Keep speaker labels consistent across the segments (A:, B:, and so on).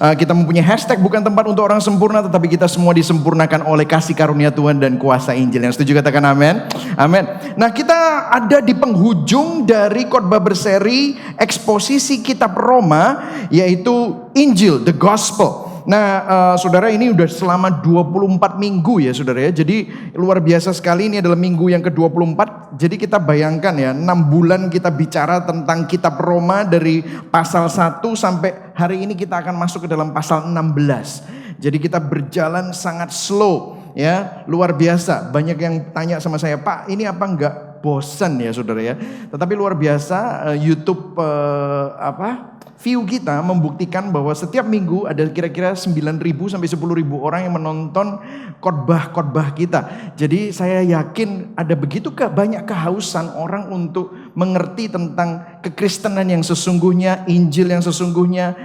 A: Kita mempunyai hashtag bukan tempat untuk orang sempurna, tetapi kita semua disempurnakan oleh kasih karunia Tuhan dan kuasa Injil. Yang setuju katakan amin. Amin. Nah, kita ada di penghujung dari khotbah berseri eksposisi kitab Roma, yaitu Injil, the Gospel. Nah, saudara, ini udah selama 24 minggu ya saudara ya. Jadi luar biasa sekali, ini adalah minggu yang ke-24. Jadi kita bayangkan ya, 6 bulan kita bicara tentang kitab Roma dari pasal 1 sampai hari ini kita akan masuk ke dalam pasal 16. Jadi kita berjalan sangat slow ya, luar biasa. Banyak yang tanya sama saya, "Pak, ini apa enggak bosan ya saudara ya?" Tetapi luar biasa, YouTube view kita membuktikan bahwa setiap minggu ada kira-kira 9.000 sampai 10.000 orang yang menonton khotbah-khotbah kita. Jadi saya yakin ada begitu banyak kehausan orang untuk mengerti tentang kekristenan yang sesungguhnya, Injil yang sesungguhnya.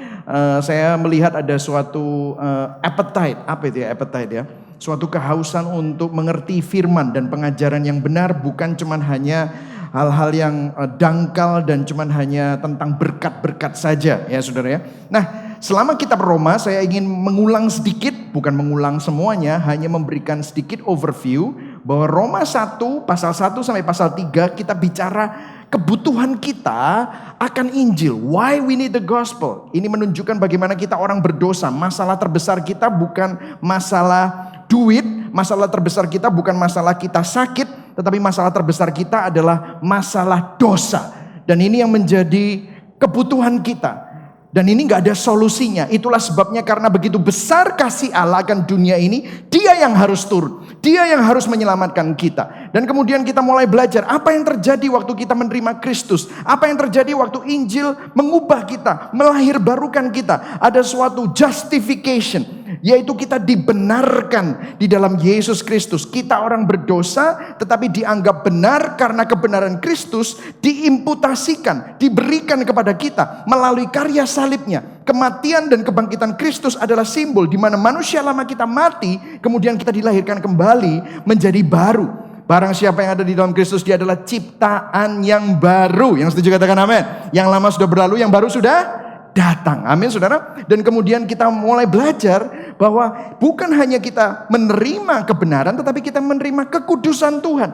A: Saya melihat ada suatu appetite, apa itu ya appetite ya? Suatu kehausan untuk mengerti firman dan pengajaran yang benar, bukan cuman hanya hal-hal yang dangkal dan cuman hanya tentang berkat-berkat saja ya saudara ya. Nah, selama kitab Roma saya ingin mengulang sedikit, bukan mengulang semuanya, hanya memberikan sedikit overview bahwa Roma 1 pasal 1 sampai pasal 3 kita bicara kebutuhan kita akan Injil. Why we need the gospel. Ini menunjukkan bagaimana kita orang berdosa. Masalah terbesar kita bukan masalah duit, masalah terbesar kita bukan masalah kita sakit, tetapi masalah terbesar kita adalah masalah dosa. Dan ini yang menjadi kebutuhan kita. Dan ini gak ada solusinya. Itulah sebabnya karena begitu besar kasih Allah akan dunia ini, Dia yang harus turun. Dia yang harus menyelamatkan kita. Dan kemudian kita mulai belajar apa yang terjadi waktu kita menerima Kristus. Apa yang terjadi waktu Injil mengubah kita, melahirbarukan kita. Ada suatu justification, yaitu kita dibenarkan di dalam Yesus Kristus. Kita orang berdosa tetapi dianggap benar karena kebenaran Kristus diimputasikan, diberikan kepada kita melalui karya salibnya. Kematian dan kebangkitan Kristus adalah simbol di mana manusia lama kita mati, kemudian kita dilahirkan kembali menjadi baru. Barang siapa yang ada di dalam Kristus, dia adalah ciptaan yang baru. Yang setuju katakan amin. Yang lama sudah berlalu, yang baru sudah datang. Amin saudara. Dan kemudian kita mulai belajar bahwa bukan hanya kita menerima kebenaran, tetapi kita menerima kekudusan Tuhan.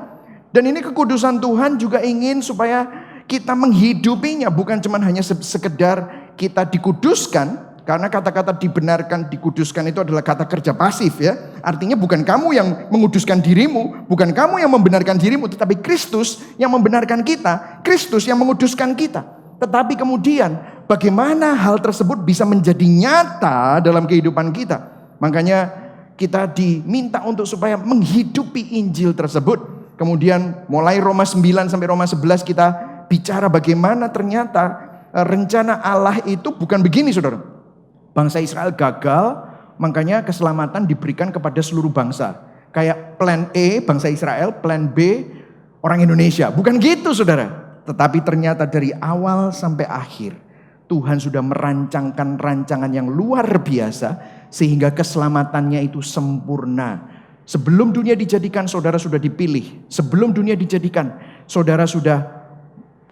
A: Dan ini kekudusan Tuhan juga ingin supaya kita menghidupinya, bukan cuma hanya sekedar kita dikuduskan. Karena kata-kata dibenarkan, dikuduskan itu adalah kata kerja pasif ya. Artinya bukan kamu yang menguduskan dirimu, bukan kamu yang membenarkan dirimu, tetapi Kristus yang membenarkan kita, Kristus yang menguduskan kita. Tetapi kemudian bagaimana hal tersebut bisa menjadi nyata dalam kehidupan kita. Makanya kita diminta untuk supaya menghidupi Injil tersebut. Kemudian mulai Roma 9 sampai Roma 11 kita bicara bagaimana ternyata rencana Allah itu bukan begini saudara. Bangsa Israel gagal, makanya keselamatan diberikan kepada seluruh bangsa. Kayak plan A bangsa Israel, plan B orang Indonesia. Bukan gitu saudara. Tetapi ternyata dari awal sampai akhir Tuhan sudah merancangkan rancangan yang luar biasa sehingga keselamatannya itu sempurna. Sebelum dunia dijadikan saudara sudah dipilih. Sebelum dunia dijadikan saudara sudah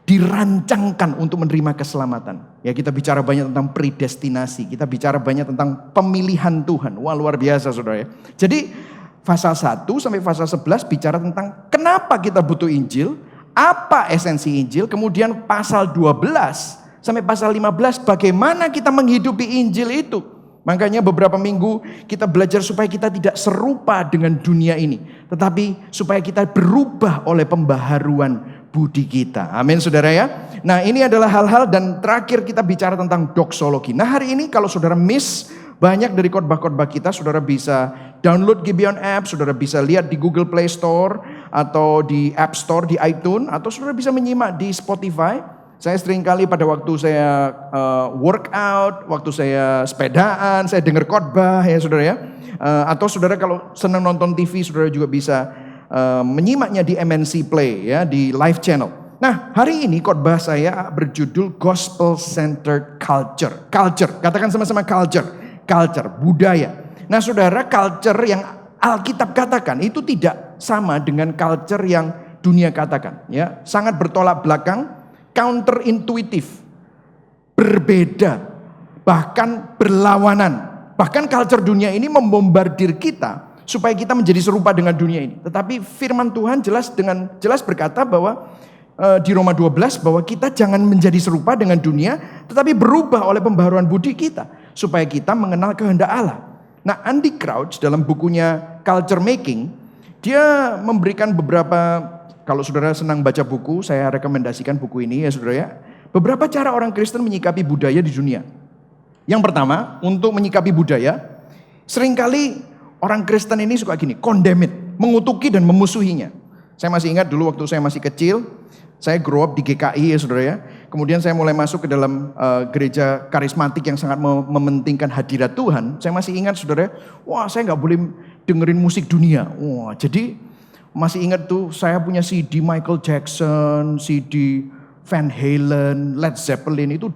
A: dirancangkan untuk menerima keselamatan. Ya, kita bicara banyak tentang predestinasi, kita bicara banyak tentang pemilihan Tuhan. Wah, luar biasa saudara ya. Jadi pasal 1 sampai pasal 11 bicara tentang kenapa kita butuh Injil, apa esensi Injil. Kemudian pasal 12 sampai pasal 15 bagaimana kita menghidupi Injil itu. Makanya beberapa minggu kita belajar supaya kita tidak serupa dengan dunia ini, tetapi supaya kita berubah oleh pembaharuan budi kita. Amin saudara ya. Nah, ini adalah hal-hal, dan terakhir kita bicara tentang doksologi. Nah, hari ini kalau saudara miss banyak dari khotbah-khotbah kita, saudara bisa download Gibeon app, saudara bisa lihat di Google Play Store atau di App Store di iTunes, atau saudara bisa menyimak di Spotify. Saya sering kali pada waktu saya workout, waktu saya sepedaan, saya dengar khotbah ya saudara ya. Atau saudara kalau senang nonton TV, saudara juga bisa menyimaknya di MNC Play ya, di live channel. Nah, hari ini khotbah saya berjudul Gospel Centered Culture. Culture, katakan sama-sama culture. Culture, budaya. Nah, saudara, culture yang Alkitab katakan itu tidak sama dengan culture yang dunia katakan ya. Sangat bertolak belakang, counterintuitif, berbeda. bahkan berlawanan. Bahkan culture dunia ini membombardir kita supaya kita menjadi serupa dengan dunia ini. Tetapi firman Tuhan jelas berkata bahwa di Roma 12 bahwa kita jangan menjadi serupa dengan dunia, tetapi berubah oleh pembaharuan budi kita supaya kita mengenal kehendak Allah. Nah, Andy Crouch dalam bukunya Culture Making, dia memberikan beberapa, kalau saudara senang baca buku, saya rekomendasikan buku ini ya saudara ya. Beberapa cara orang Kristen menyikapi budaya di dunia. Yang pertama, untuk menyikapi budaya, seringkali orang Kristen ini suka gini, condemn it, mengutuki dan memusuhinya. Saya masih ingat dulu waktu saya masih kecil, saya grow up di GKI ya saudara ya. Kemudian saya mulai masuk ke dalam gereja karismatik yang sangat mementingkan hadirat Tuhan. Saya masih ingat saudara, wah saya gak boleh dengerin musik dunia. Wah, jadi masih ingat tuh saya punya CD Michael Jackson, CD Van Halen, Led Zeppelin itu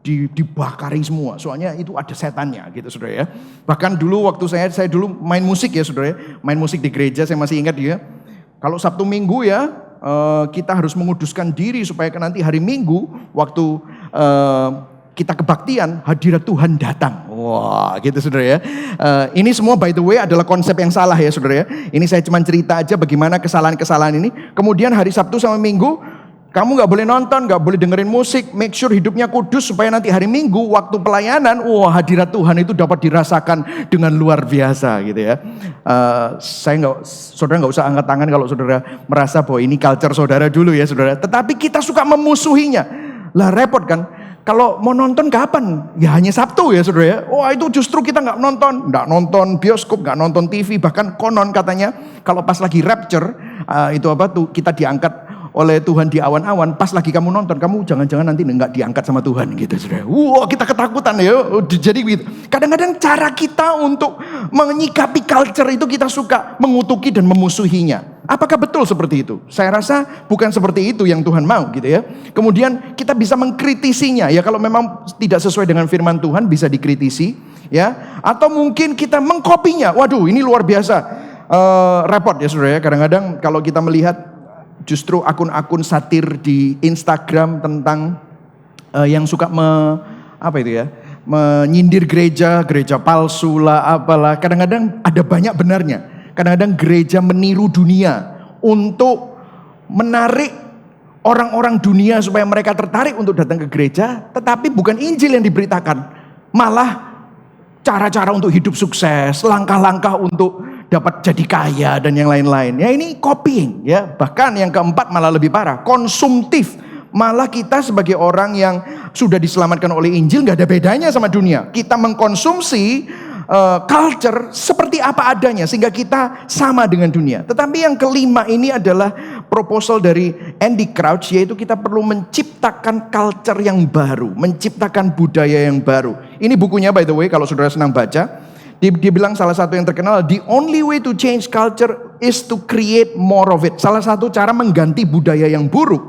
A: dibakari semua. Soalnya itu ada setannya gitu saudara ya. Bahkan dulu waktu saya dulu main musik ya saudara ya. Main musik di gereja saya masih ingat ya. Kalau Sabtu Minggu ya kita harus menguduskan diri supaya nanti hari Minggu waktu kita kebaktian hadirat Tuhan datang. Wah gitu saudara ya. Ini semua by the way adalah konsep yang salah ya saudara ya. Ini saya cuma cerita aja bagaimana kesalahan-kesalahan ini. Kemudian hari Sabtu sama Minggu kamu gak boleh nonton, gak boleh dengerin musik, make sure hidupnya kudus supaya nanti hari Minggu waktu pelayanan, wah hadirat Tuhan itu dapat dirasakan dengan luar biasa gitu ya. Saudara gak usah angkat tangan kalau saudara merasa bahwa ini culture saudara dulu ya saudara. Tetapi kita suka memusuhinya. Lah repot kan, kalau mau nonton kapan? Ya hanya Sabtu ya saudara ya. Wah itu justru kita gak nonton bioskop, gak nonton TV, bahkan konon katanya kalau pas lagi rapture, itu apa tuh kita diangkat oleh Tuhan di awan-awan, pas lagi kamu nonton, kamu jangan-jangan nanti enggak diangkat sama Tuhan gitu saudara. Wah kita ketakutan ya, jadi gitu. Kadang-kadang cara kita untuk menyikapi culture itu kita suka mengutuki dan memusuhinya. Apakah betul seperti itu? Saya rasa bukan seperti itu yang Tuhan mau gitu ya. Kemudian kita bisa mengkritisinya ya, kalau memang tidak sesuai dengan firman Tuhan bisa dikritisi ya. Atau mungkin kita mengkopinya, waduh ini luar biasa. Repot ya saudara ya, kadang-kadang kalau kita melihat justru akun-akun satir di Instagram tentang yang suka menyindir gereja palsu lah apalah. Kadang-kadang ada banyak benarnya. Kadang-kadang gereja meniru dunia untuk menarik orang-orang dunia supaya mereka tertarik untuk datang ke gereja, tetapi bukan Injil yang diberitakan. Malah cara-cara untuk hidup sukses, langkah-langkah untuk dapat jadi kaya dan yang lain-lain. Ya ini copying ya. Bahkan yang keempat malah lebih parah, konsumtif. Malah kita sebagai orang yang sudah diselamatkan oleh Injil gak ada bedanya sama dunia. Kita mengkonsumsi culture seperti apa adanya sehingga kita sama dengan dunia. Tetapi yang kelima ini adalah proposal dari Andy Crouch, yaitu kita perlu menciptakan culture yang baru, menciptakan budaya yang baru. Ini bukunya by the way kalau saudara senang baca. Dia bilang salah satu yang terkenal, the only way to change culture is to create more of it. Salah satu cara mengganti budaya yang buruk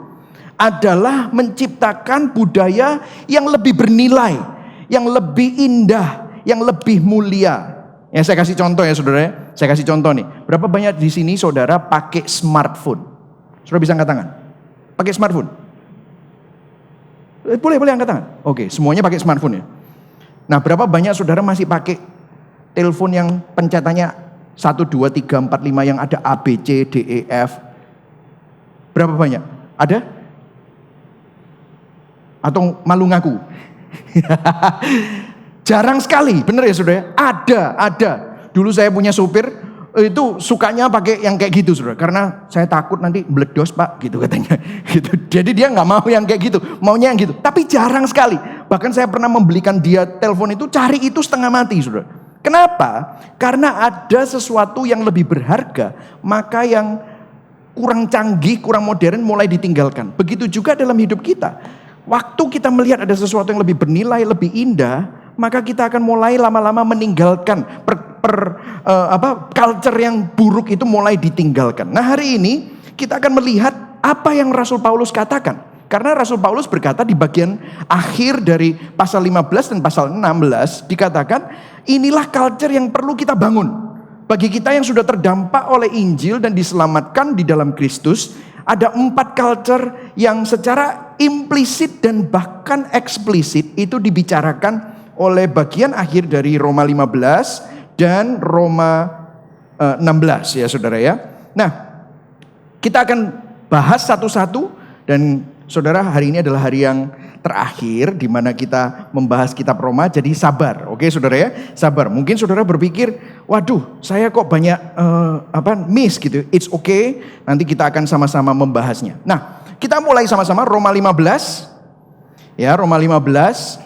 A: adalah menciptakan budaya yang lebih bernilai, yang lebih indah, yang lebih mulia. Ya saya kasih contoh ya saudara, saya kasih contoh nih. Berapa banyak di sini saudara pakai smartphone? Saudara bisa angkat tangan? Pakai smartphone? Boleh angkat tangan. Oke, semuanya pakai smartphone ya. Nah berapa banyak saudara masih pakai telepon yang pencetannya 1, 2, 3, 4, 5 yang ada A, B, C, D, E, F? Berapa banyak? Ada? Atau malu ngaku? Jarang sekali, bener ya saudara? Ada. Dulu saya punya supir, itu sukanya pakai yang kayak gitu saudara. Karena saya takut nanti meledos pak, gitu katanya. Gitu. Jadi dia gak mau yang kayak gitu, maunya yang gitu. Tapi jarang sekali. Bahkan saya pernah membelikan dia telepon itu, cari itu setengah mati saudara. Kenapa? Karena ada sesuatu yang lebih berharga, maka yang kurang canggih, kurang modern mulai ditinggalkan. Begitu juga dalam hidup kita. Waktu kita melihat ada sesuatu yang lebih bernilai, lebih indah, maka kita akan mulai lama-lama meninggalkan culture yang buruk itu mulai ditinggalkan. Nah hari ini kita akan melihat apa yang Rasul Paulus katakan. Karena Rasul Paulus berkata di bagian akhir dari pasal 15 dan pasal 16 dikatakan inilah culture yang perlu kita bangun. Bagi kita yang sudah terdampak oleh Injil dan diselamatkan di dalam Kristus, ada 4 culture yang secara implisit dan bahkan eksplisit itu dibicarakan oleh bagian akhir dari Roma 15 dan Roma 16 ya saudara ya. Nah, kita akan bahas satu-satu, dan saudara, hari ini adalah hari yang terakhir di mana kita membahas kitab Roma, jadi sabar. Oke saudara ya, sabar. Mungkin saudara berpikir, waduh saya kok banyak miss gitu. It's okay, nanti kita akan sama-sama membahasnya. Nah, kita mulai sama-sama Roma 15. Ya, Roma 15.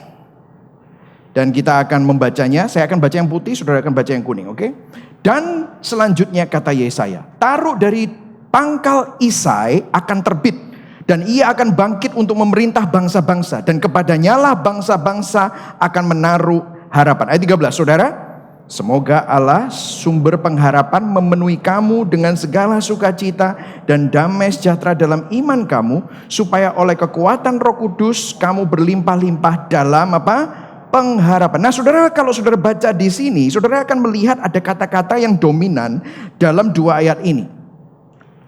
A: Dan kita akan membacanya. Saya akan baca yang putih, saudara akan baca yang kuning, oke? Dan selanjutnya kata Yesaya, taruh dari pangkal Isai akan terbit, dan ia akan bangkit untuk memerintah bangsa-bangsa, dan kepadanya lah bangsa-bangsa akan menaruh harapan. Ayat 13, saudara. Semoga Allah sumber pengharapan memenuhi kamu dengan segala sukacita dan damai sejahtera dalam iman kamu, supaya oleh kekuatan Roh Kudus kamu berlimpah-limpah dalam pengharapan. Nah saudara, kalau saudara baca di sini, saudara akan melihat ada kata-kata yang dominan dalam dua ayat ini.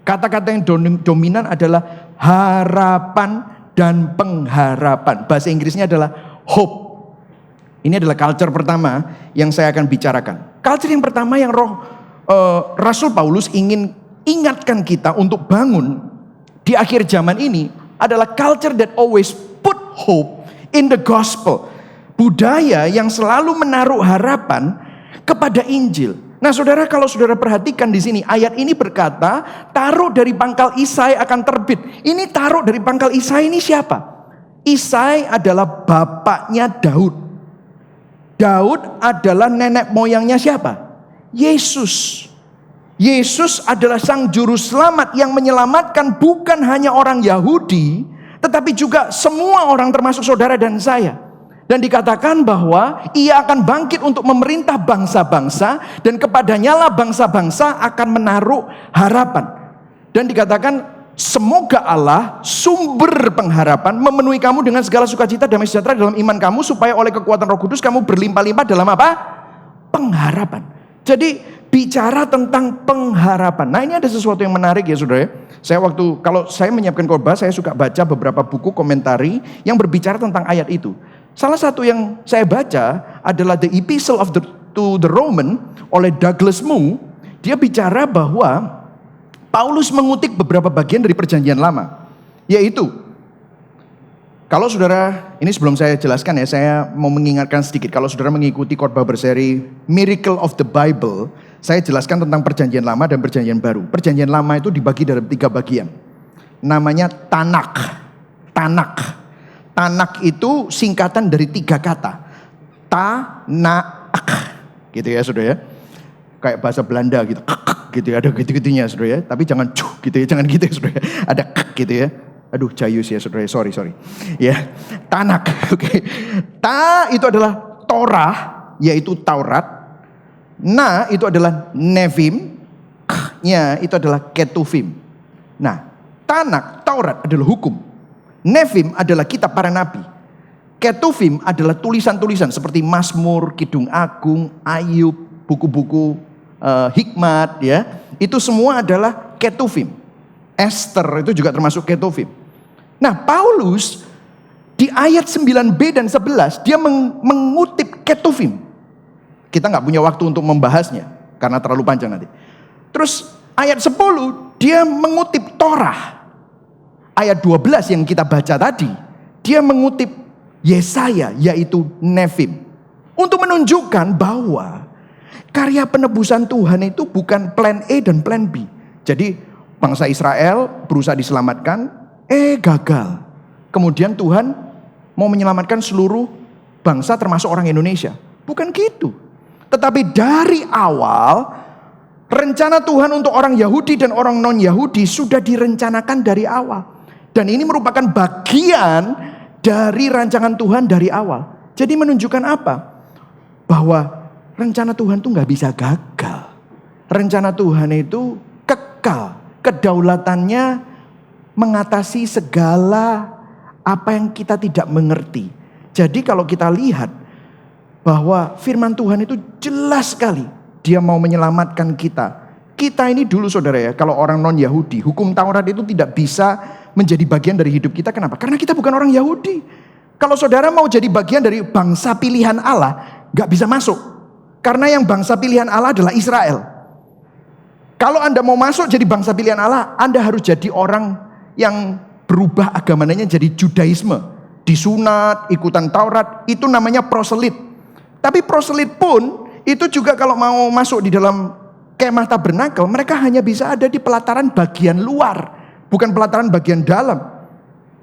A: Kata-kata yang dominan adalah harapan dan pengharapan. Bahasa Inggrisnya adalah hope. Ini adalah culture pertama yang saya akan bicarakan. Culture yang pertama yang Rasul Paulus ingin ingatkan kita untuk bangun di akhir zaman ini adalah culture that always put hope in the gospel. Budaya yang selalu menaruh harapan kepada Injil. Nah saudara, kalau saudara perhatikan di sini, ayat ini berkata, taruh dari pangkal Isai akan terbit. Ini taruh dari pangkal Isai ini siapa? Isai adalah bapaknya Daud. Daud adalah nenek moyangnya siapa? Yesus. Yesus adalah sang juru selamat yang menyelamatkan bukan hanya orang Yahudi, tetapi juga semua orang termasuk saudara dan saya. Dan dikatakan bahwa ia akan bangkit untuk memerintah bangsa-bangsa, dan kepadanya lah bangsa-bangsa akan menaruh harapan. Dan dikatakan semoga Allah sumber pengharapan memenuhi kamu dengan segala sukacita damai sejahtera dalam iman kamu, supaya oleh kekuatan Roh Kudus kamu berlimpah-limpah dalam pengharapan. Jadi bicara tentang pengharapan. Nah ini ada sesuatu yang menarik ya saudara. Kalau saya menyiapkan khotbah, saya suka baca beberapa buku komentari yang berbicara tentang ayat itu. Salah satu yang saya baca adalah The Epistle to the Roman oleh Douglas Moo. Dia bicara bahwa Paulus mengutip beberapa bagian dari Perjanjian Lama, yaitu, kalau saudara, ini sebelum saya jelaskan ya, saya mau mengingatkan sedikit. Kalau saudara mengikuti khotbah berseri Miracle of the Bible, saya jelaskan tentang Perjanjian Lama dan Perjanjian Baru. Perjanjian Lama itu dibagi dalam 3 bagian. Namanya Tanak. Tanak itu singkatan dari 3 kata. Tanak, gitu ya saudara ya. Kayak bahasa Belanda gitu, gitu ya, ada gitu-gitunya saudara ya. Tapi jangan cuh gitu ya, jangan gitu ya saudara ya. Ada gitu ya. Aduh jayus ya saudara ya, sorry. Ya, Tanak, oke. Ta itu adalah Torah, yaitu Taurat. Na itu adalah Nevim, nya itu adalah Ketuvim. Nah, Tanak, Taurat adalah hukum. Nevim adalah kitab para nabi. Ketuvim adalah tulisan-tulisan seperti Mazmur, Kidung Agung, Ayub, buku-buku hikmat ya. Itu semua adalah Ketuvim. Esther itu juga termasuk Ketuvim. Nah, Paulus di ayat 9b dan 11 dia mengutip Ketuvim. Kita nggak punya waktu untuk membahasnya karena terlalu panjang nanti. Terus ayat 10 dia mengutip Torah. Ayat 12 yang kita baca tadi, dia mengutip Yesaya, yaitu Nevim. Untuk menunjukkan bahwa karya penebusan Tuhan itu bukan plan A dan plan B. Jadi bangsa Israel berusaha diselamatkan, gagal. Kemudian Tuhan mau menyelamatkan seluruh bangsa termasuk orang Indonesia. Bukan gitu. Tetapi dari awal, rencana Tuhan untuk orang Yahudi dan orang non-Yahudi sudah direncanakan dari awal. Dan ini merupakan bagian dari rancangan Tuhan dari awal. Jadi menunjukkan apa? Bahwa rencana Tuhan itu gak bisa gagal. Rencana Tuhan itu kekal. Kedaulatannya mengatasi segala apa yang kita tidak mengerti. Jadi kalau kita lihat bahwa firman Tuhan itu jelas sekali. Dia mau menyelamatkan kita. Kita ini dulu saudara ya, kalau orang non-Yahudi, hukum Taurat itu tidak bisa menjadi bagian dari hidup kita. Kenapa? Karena kita bukan orang Yahudi. Kalau saudara mau jadi bagian dari bangsa pilihan Allah, gak bisa masuk. Karena yang bangsa pilihan Allah adalah Israel. Kalau Anda mau masuk jadi bangsa pilihan Allah, Anda harus jadi orang yang berubah agamanya jadi Judaisme. Disunat, ikutan Taurat, itu namanya proselit. Tapi proselit pun, itu juga kalau mau masuk di dalam kemah tabernakel, mereka hanya bisa ada di pelataran bagian luar, bukan pelataran bagian dalam.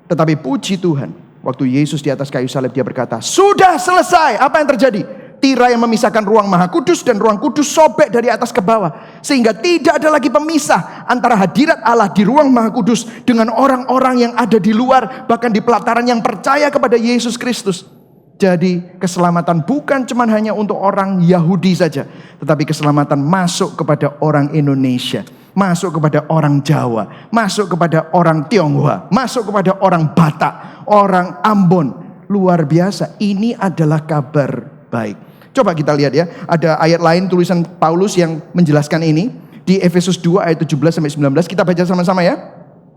A: Tetapi puji Tuhan, waktu Yesus di atas kayu salib dia berkata, sudah selesai. Apa yang terjadi? Tirai yang memisahkan ruang Maha Kudus dan ruang kudus sobek dari atas ke bawah. Sehingga tidak ada lagi pemisah antara hadirat Allah di ruang Maha Kudus dengan orang-orang yang ada di luar, bahkan di pelataran yang percaya kepada Yesus Kristus. Jadi keselamatan bukan cuma hanya untuk orang Yahudi saja, tetapi keselamatan masuk kepada orang Indonesia, masuk kepada orang Jawa, masuk kepada orang Tionghoa, masuk kepada orang Batak, orang Ambon. Luar biasa, ini adalah kabar baik. Coba kita lihat ya, ada ayat lain tulisan Paulus yang menjelaskan ini di Efesus 2 ayat 17 sampai 19. Kita baca sama-sama ya.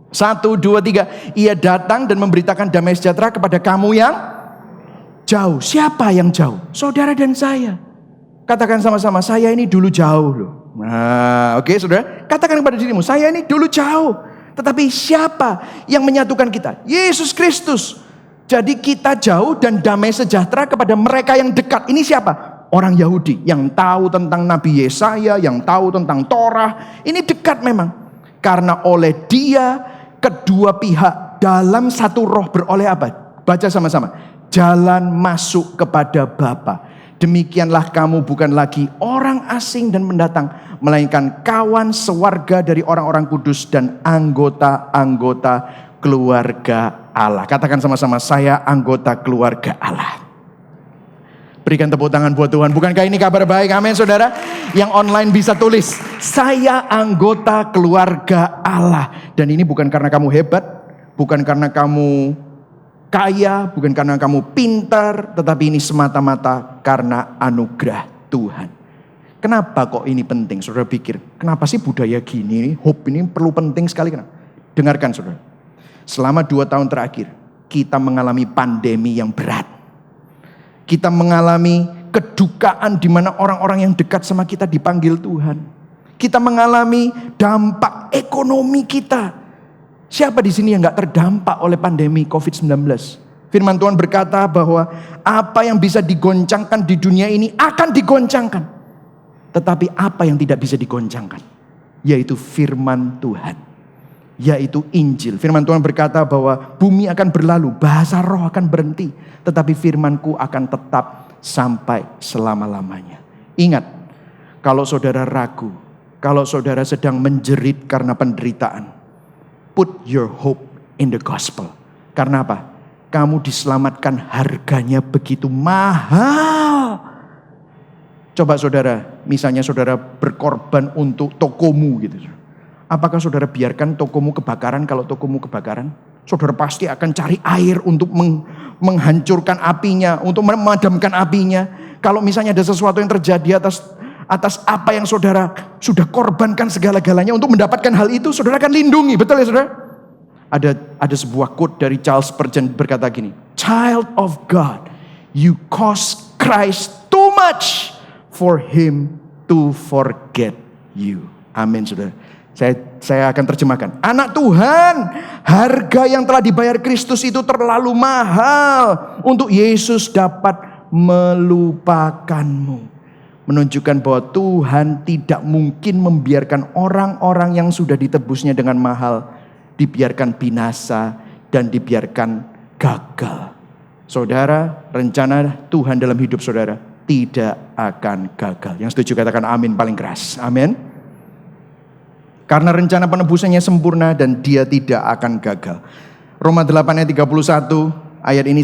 A: 1, 2, 3. Ia datang dan memberitakan damai sejahtera kepada kamu yang jauh. Siapa yang jauh? Saudara dan saya. Katakan sama-sama, saya ini dulu jauh loh. Nah, oke, saudara. Katakan kepada dirimu, saya ini dulu jauh. Tetapi siapa yang menyatukan kita? Yesus Kristus. Jadi kita jauh dan damai sejahtera kepada mereka yang dekat. Ini siapa? Orang Yahudi yang tahu tentang Nabi Yesaya, yang tahu tentang Torah. Ini dekat memang. Karena oleh dia kedua pihak dalam satu roh beroleh apa? Baca sama-sama. Jalan masuk kepada Bapa. Demikianlah kamu bukan lagi orang asing dan pendatang, melainkan kawan sewarga dari orang-orang kudus dan anggota-anggota keluarga Allah. Katakan sama-sama, saya anggota keluarga Allah. Berikan tepuk tangan buat Tuhan. Bukankah ini kabar baik? Amin saudara. Yang online bisa tulis, saya anggota keluarga Allah. Dan ini bukan karena kamu hebat, bukan karena kamu kaya, bukan karena kamu pintar, tetapi ini semata-mata karena anugerah Tuhan. Kenapa kok ini penting? Saudara pikir, kenapa sih budaya gini, hope ini perlu penting sekali? Kenapa? Dengarkan saudara. Selama 2 tahun terakhir, kita mengalami pandemi yang berat. Kita mengalami kedukaan di mana orang-orang yang dekat sama kita dipanggil Tuhan. Kita mengalami dampak ekonomi kita. Siapa di sini yang gak terdampak oleh pandemi COVID-19? Firman Tuhan berkata bahwa apa yang bisa digoncangkan di dunia ini akan digoncangkan. Tetapi apa yang tidak bisa digoncangkan? Yaitu firman Tuhan. Yaitu Injil. Firman Tuhan berkata bahwa bumi akan berlalu, bahasa roh akan berhenti, tetapi firmanku akan tetap sampai selama-lamanya. Ingat, kalau saudara ragu, kalau saudara sedang menjerit karena penderitaan, put your hope in the gospel. Karena apa? Kamu diselamatkan, harganya begitu mahal. Coba saudara, misalnya saudara berkorban untuk tokomu gitu. Apakah saudara biarkan tokomu kebakaran? Kalau tokomu kebakaran, saudara pasti akan cari air untuk menghancurkan apinya, untuk memadamkan apinya. Kalau misalnya ada sesuatu yang terjadi atas apa yang saudara sudah korbankan segala-galanya untuk mendapatkan hal itu, saudara akan lindungi. Betul ya saudara? Ada sebuah quote dari Charles Spurgeon berkata gini, "Child of God, you cost Christ too much for him to forget you." Amin saudara. Saya akan terjemahkan. Anak Tuhan, harga yang telah dibayar Kristus itu terlalu mahal untuk Yesus dapat melupakanmu. Menunjukkan bahwa Tuhan tidak mungkin membiarkan orang-orang yang sudah ditebusnya dengan mahal dibiarkan binasa dan dibiarkan gagal. Saudara, rencana Tuhan dalam hidup saudara tidak akan gagal. Yang setuju katakan amin paling keras. Amin. Karena rencana penebusannya sempurna dan dia tidak akan gagal. Roma 8 ayat 31, ayat ini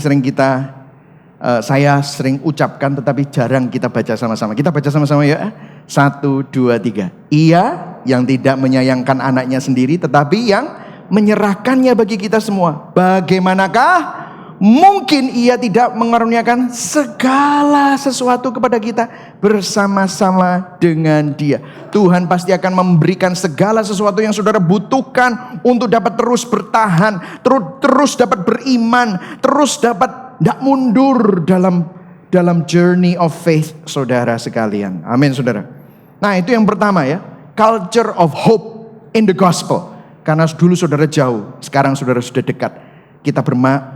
A: saya sering ucapkan tetapi jarang kita baca sama-sama. Kita baca sama-sama ya. 1, 2, 3. Ia yang tidak menyayangkan anaknya sendiri tetapi yang menyerahkannya bagi kita semua. Bagaimanakah mungkin ia tidak mengaruniakan segala sesuatu kepada kita bersama-sama dengan dia. Tuhan pasti akan memberikan segala sesuatu yang saudara butuhkan untuk dapat terus bertahan, terus dapat beriman, terus dapat tidak mundur dalam journey of faith saudara sekalian. Amin saudara. Nah itu yang pertama ya, culture of hope in the gospel. Karena dulu saudara jauh, sekarang saudara sudah dekat. Kita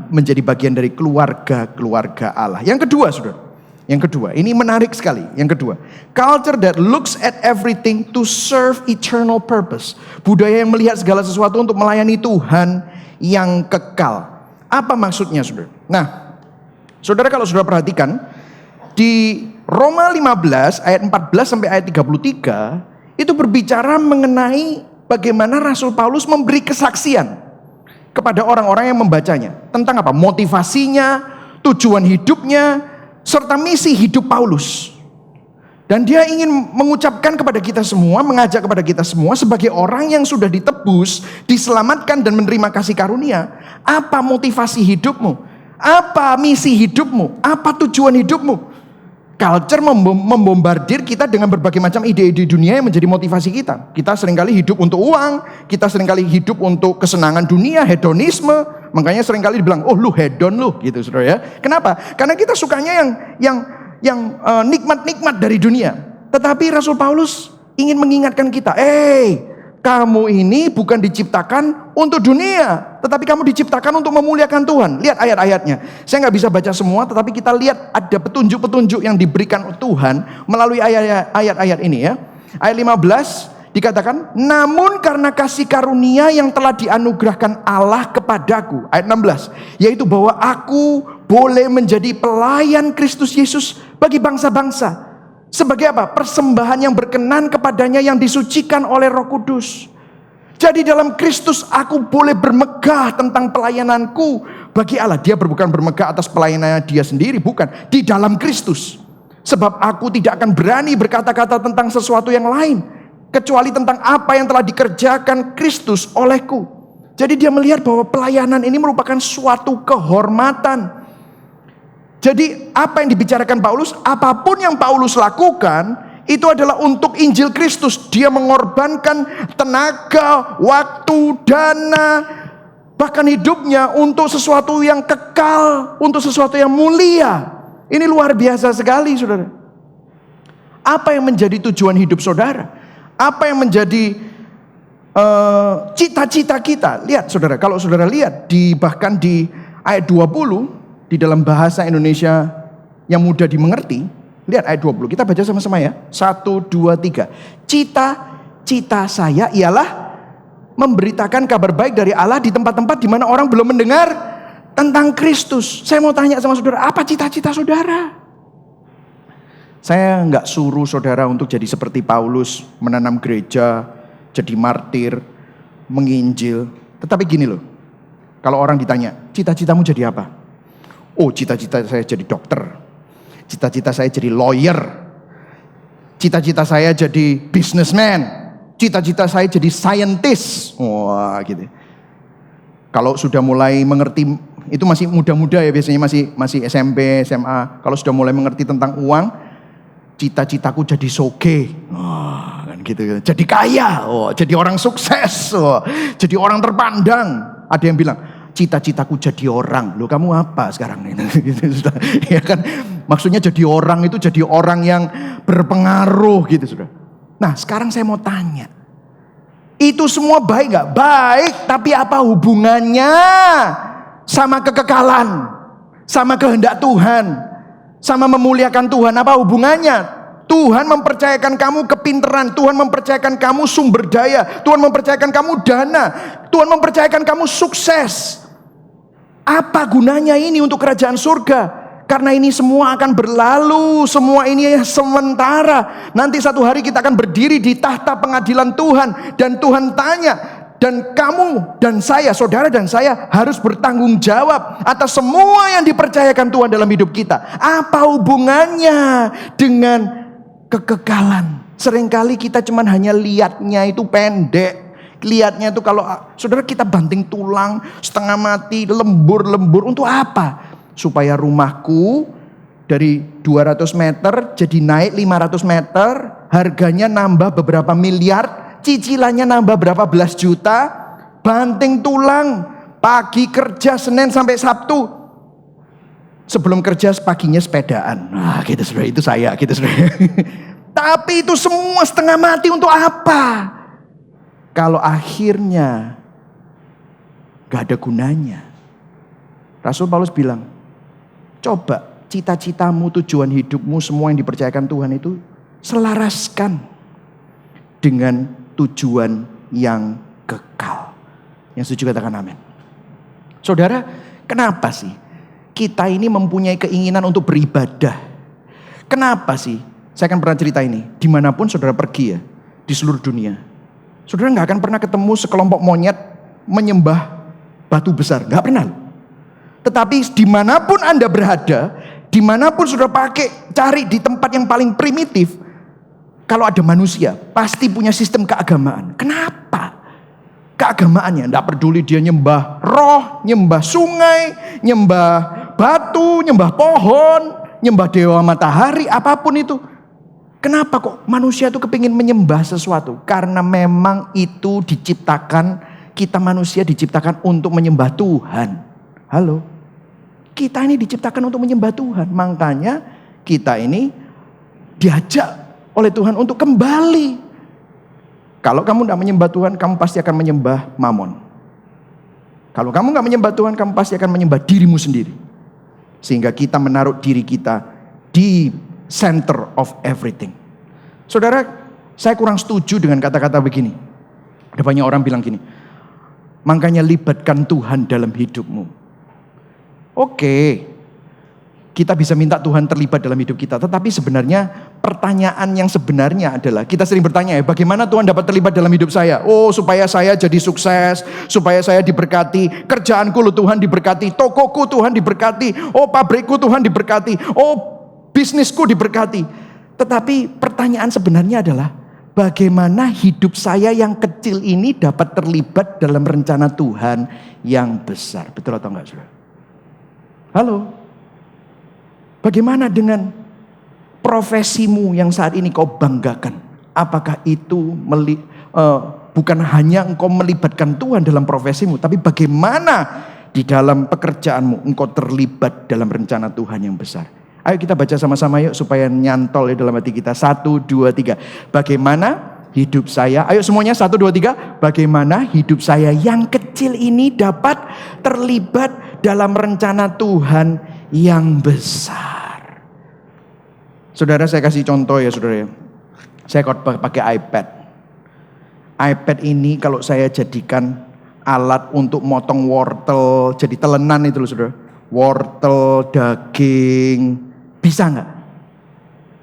A: menjadi bagian dari keluarga Allah. Yang kedua saudara, yang kedua, ini menarik sekali. Yang kedua, culture that looks at everything to serve eternal purpose. Budaya yang melihat segala sesuatu untuk melayani Tuhan yang kekal. Apa maksudnya saudara? Nah, saudara kalau saudara perhatikan di Roma 15 ayat 14 sampai ayat 33 itu berbicara mengenai bagaimana Rasul Paulus memberi kesaksian kepada orang-orang yang membacanya tentang apa? Motivasinya, tujuan hidupnya, serta misi hidup Paulus. Dan dia ingin mengucapkan kepada kita semua, mengajak kepada kita semua sebagai orang yang sudah ditebus, diselamatkan dan menerima kasih karunia. Apa motivasi hidupmu? Apa misi hidupmu? Apa tujuan hidupmu? Culture membombardir kita dengan berbagai macam ide-ide dunia yang menjadi motivasi kita. Kita seringkali hidup untuk uang, kita seringkali hidup untuk kesenangan dunia, hedonisme. Makanya seringkali dibilang, oh lu hedon lu, gitu saudara ya. Kenapa? Karena kita sukanya yang nikmat-nikmat dari dunia. Tetapi Rasul Paulus ingin mengingatkan kita, kamu ini bukan diciptakan untuk dunia, tetapi kamu diciptakan untuk memuliakan Tuhan. Lihat ayat-ayatnya. Saya nggak bisa baca semua, tetapi kita lihat ada petunjuk-petunjuk yang diberikan Tuhan melalui ayat-ayat ini ya. Ayat 15 dikatakan, namun karena kasih karunia yang telah dianugerahkan Allah kepadaku. Ayat 16, yaitu bahwa aku boleh menjadi pelayan Kristus Yesus bagi bangsa-bangsa. Sebagai apa? Persembahan yang berkenan kepadanya yang disucikan oleh Roh Kudus. Jadi dalam Kristus aku boleh bermegah tentang pelayananku bagi Allah. Dia bukan bermegah atas pelayanannya dia sendiri, bukan. Di dalam Kristus. Sebab aku tidak akan berani berkata-kata tentang sesuatu yang lain, kecuali tentang apa yang telah dikerjakan Kristus olehku. Jadi dia melihat bahwa pelayanan ini merupakan suatu kehormatan. Jadi apa yang dibicarakan Paulus, apapun yang Paulus lakukan, itu adalah untuk Injil Kristus. Dia mengorbankan tenaga, waktu, dana, bahkan hidupnya untuk sesuatu yang kekal, untuk sesuatu yang mulia. Ini luar biasa sekali saudara. Apa yang menjadi tujuan hidup saudara? Apa yang menjadi cita-cita kita? Lihat saudara, kalau saudara lihat bahkan di ayat 20, di dalam bahasa Indonesia yang mudah dimengerti, lihat ayat 20, kita baca sama-sama ya. 1, 2, 3. Cita-cita saya ialah memberitakan kabar baik dari Allah di tempat-tempat di mana orang belum mendengar tentang Kristus. Saya mau tanya sama saudara, apa cita-cita saudara? Saya nggak suruh saudara untuk jadi seperti Paulus, menanam gereja, jadi martir, menginjil. Tetapi gini loh, kalau orang ditanya, cita-citamu jadi apa? Oh, cita-cita saya jadi dokter, cita-cita saya jadi lawyer, cita-cita saya jadi businessman, cita-cita saya jadi scientist. Wah gitu. Kalau sudah mulai mengerti, itu masih muda-muda ya biasanya, masih SMP, SMA. Kalau sudah mulai mengerti tentang uang, cita-citaku jadi soge. Wah kan gitu. Jadi kaya, jadi orang sukses, jadi orang terpandang. Ada yang bilang, cita-citaku jadi orang. Loh kamu apa sekarang ini? Ya kan? Maksudnya jadi orang itu jadi orang yang berpengaruh gitu sudah. Nah sekarang saya mau tanya, itu semua baik gak? Baik, tapi apa hubungannya sama kekekalan, sama kehendak Tuhan, sama memuliakan Tuhan? Apa hubungannya? Tuhan mempercayakan kamu kepinteran, Tuhan mempercayakan kamu sumber daya, Tuhan mempercayakan kamu dana, Tuhan mempercayakan kamu sukses. Apa gunanya ini untuk kerajaan surga? Karena ini semua akan berlalu, semua ini sementara. Nanti satu hari kita akan berdiri di tahta pengadilan Tuhan, dan Tuhan tanya, dan kamu dan saya, saudara dan saya harus bertanggung jawab atas semua yang dipercayakan Tuhan dalam hidup kita. Apa hubungannya dengan kekekalan? Seringkali kita cuman hanya lihatnya itu pendek. Lihatnya itu kalau saudara kita banting tulang setengah mati, lembur untuk apa? Supaya rumahku dari 200 meter jadi naik 500 meter, harganya nambah beberapa miliar, cicilannya nambah berapa belas juta. Banting tulang, pagi kerja Senin sampai Sabtu. Sebelum kerja paginya sepedaan. Nah gitu saudara, itu saya gitu saudara. Tapi itu semua setengah mati untuk apa? Kalau akhirnya gak ada gunanya. Rasul Paulus bilang, coba cita-citamu, tujuan hidupmu, semua yang dipercayakan Tuhan itu selaraskan dengan tujuan yang kekal. Yang setuju katakan amin. Saudara, kenapa sih kita ini mempunyai keinginan untuk beribadah? Kenapa sih? Saya akan pernah cerita ini. Dimanapun saudara pergi ya, di seluruh dunia, saudara gak akan pernah ketemu sekelompok monyet menyembah batu besar. Gak pernah. Tetapi dimanapun Anda berada, dimanapun saudara cari di tempat yang paling primitif, kalau ada manusia, pasti punya sistem keagamaan. Kenapa? Keagamaannya, tidak peduli dia nyembah roh, nyembah sungai, nyembah batu, nyembah pohon, nyembah dewa matahari, apapun itu. Kenapa kok manusia itu kepingin menyembah sesuatu? Karena memang itu diciptakan, kita manusia diciptakan untuk menyembah Tuhan. Halo? Kita ini diciptakan untuk menyembah Tuhan. Makanya kita ini diajak oleh Tuhan untuk kembali. Kalau kamu tidak menyembah Tuhan, kamu pasti akan menyembah Mamon. Kalau kamu tidak menyembah Tuhan, kamu pasti akan menyembah dirimu sendiri. Sehingga kita menaruh diri kita di center of everything. Saudara, saya kurang setuju dengan kata-kata begini. Ada banyak orang bilang gini, makanya libatkan Tuhan dalam hidupmu. Oke, kita bisa minta Tuhan terlibat dalam hidup kita. Tetapi sebenarnya pertanyaan yang sebenarnya adalah, kita sering bertanya ya, bagaimana Tuhan dapat terlibat dalam hidup saya? Oh, supaya saya jadi sukses, supaya saya diberkati, kerjaanku loh Tuhan diberkati, tokoku Tuhan diberkati, oh pabrikku Tuhan diberkati, oh bisnisku diberkati. Tetapi pertanyaan sebenarnya adalah, bagaimana hidup saya yang kecil ini dapat terlibat dalam rencana Tuhan yang besar? Betul atau enggak, saudara? Halo? Bagaimana dengan profesimu yang saat ini kau banggakan? Apakah itu bukan hanya engkau melibatkan Tuhan dalam profesimu, tapi bagaimana di dalam pekerjaanmu engkau terlibat dalam rencana Tuhan yang besar? Ayo kita baca sama-sama yuk supaya nyantol dalam hati kita. 1, 2, 3. Bagaimana hidup saya, ayo semuanya 1, 2, 3. Bagaimana hidup saya yang kecil ini dapat terlibat dalam rencana Tuhan yang besar. Saudara, saya kasih contoh ya saudara. Saya pakai iPad. iPad ini kalau saya jadikan alat untuk motong wortel, jadi telenan itu loh saudara. Wortel, daging, bisa nggak?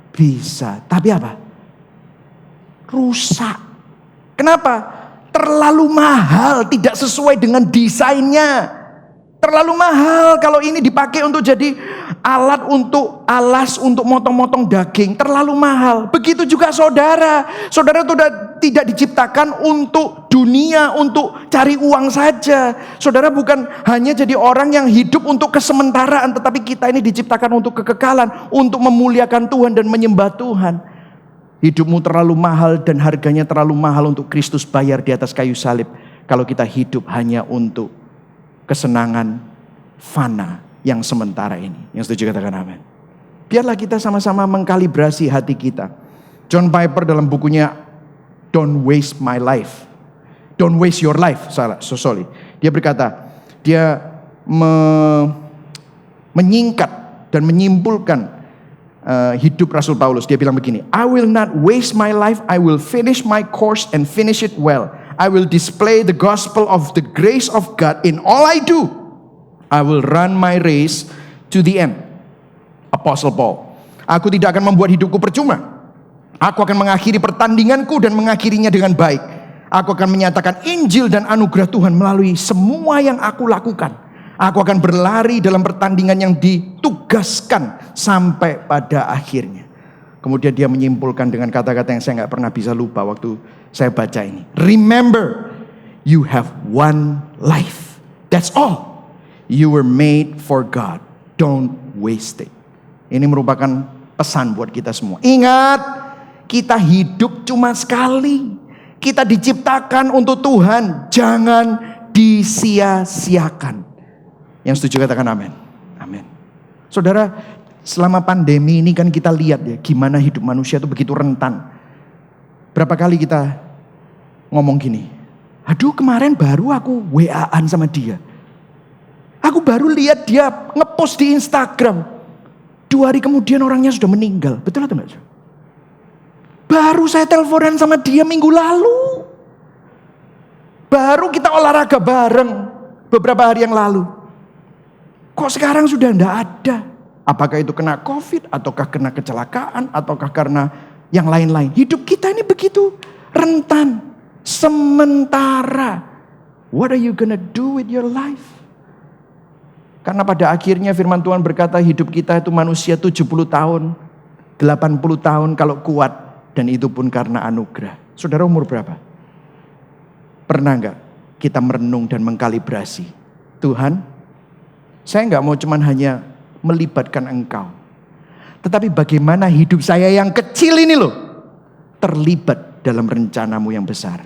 A: Bisa. Tapi apa? Rusak. Kenapa? Terlalu mahal, tidak sesuai dengan desainnya. Terlalu mahal kalau ini dipakai untuk jadi alat untuk alas, untuk motong-motong daging. Terlalu mahal. Begitu juga saudara. Saudara itu tidak diciptakan untuk dunia, untuk cari uang saja. Saudara bukan hanya jadi orang yang hidup untuk kesementaraan. Tetapi kita ini diciptakan untuk kekekalan. Untuk memuliakan Tuhan dan menyembah Tuhan. Hidupmu terlalu mahal dan harganya terlalu mahal untuk Kristus bayar di atas kayu salib. Kalau kita hidup hanya untuk kesenangan fana yang sementara ini. Yang setuju katakan amin. Biarlah kita sama-sama mengkalibrasi hati kita. John Piper dalam bukunya Don't Waste My Life, Don't Waste Your Life, sorry. Dia berkata, dia menyingkat dan menyimpulkan hidup Rasul Paulus. Dia bilang begini, I will not waste my life, I will finish my course and finish it well. I will display the gospel of the grace of God in all I do. I will run my race to the end. Apostle Paul. Aku tidak akan membuat hidupku percuma. Aku akan mengakhiri pertandinganku dan mengakhirinya dengan baik. Aku akan menyatakan Injil dan anugerah Tuhan melalui semua yang aku lakukan. Aku akan berlari dalam pertandingan yang ditugaskan sampai pada akhirnya. Kemudian dia menyimpulkan dengan kata-kata yang saya gak pernah bisa lupa waktu saya baca ini. Remember, you have one life. That's all. You were made for God. Don't waste it. Ini merupakan pesan buat kita semua. Ingat, kita hidup cuma sekali. Kita diciptakan untuk Tuhan. Jangan disia-siakan. Yang setuju katakan amin. Amin. Saudara, selama pandemi ini kan kita lihat ya gimana hidup manusia itu begitu rentan. Berapa kali kita ngomong gini, aduh kemarin baru aku WA-an sama dia. Aku baru lihat dia ngepost di Instagram. 2 hari kemudian orangnya sudah meninggal. Betul atau enggak? Baru saya teleponan sama dia minggu lalu. Baru kita olahraga bareng beberapa hari yang lalu. Kok sekarang sudah enggak ada? Apakah itu kena COVID, ataukah kena kecelakaan, ataukah karena yang lain-lain? Hidup kita ini begitu rentan, sementara. What are you gonna do with your life? Karena pada akhirnya firman Tuhan berkata hidup kita itu manusia 70 tahun, 80 tahun kalau kuat, dan itu pun karena anugerah. Saudara umur berapa? Pernah enggak kita merenung dan mengkalibrasi? Tuhan, saya enggak mau cuman hanya melibatkan Engkau, tetapi bagaimana hidup saya yang kecil ini loh terlibat dalam rencanamu yang besar,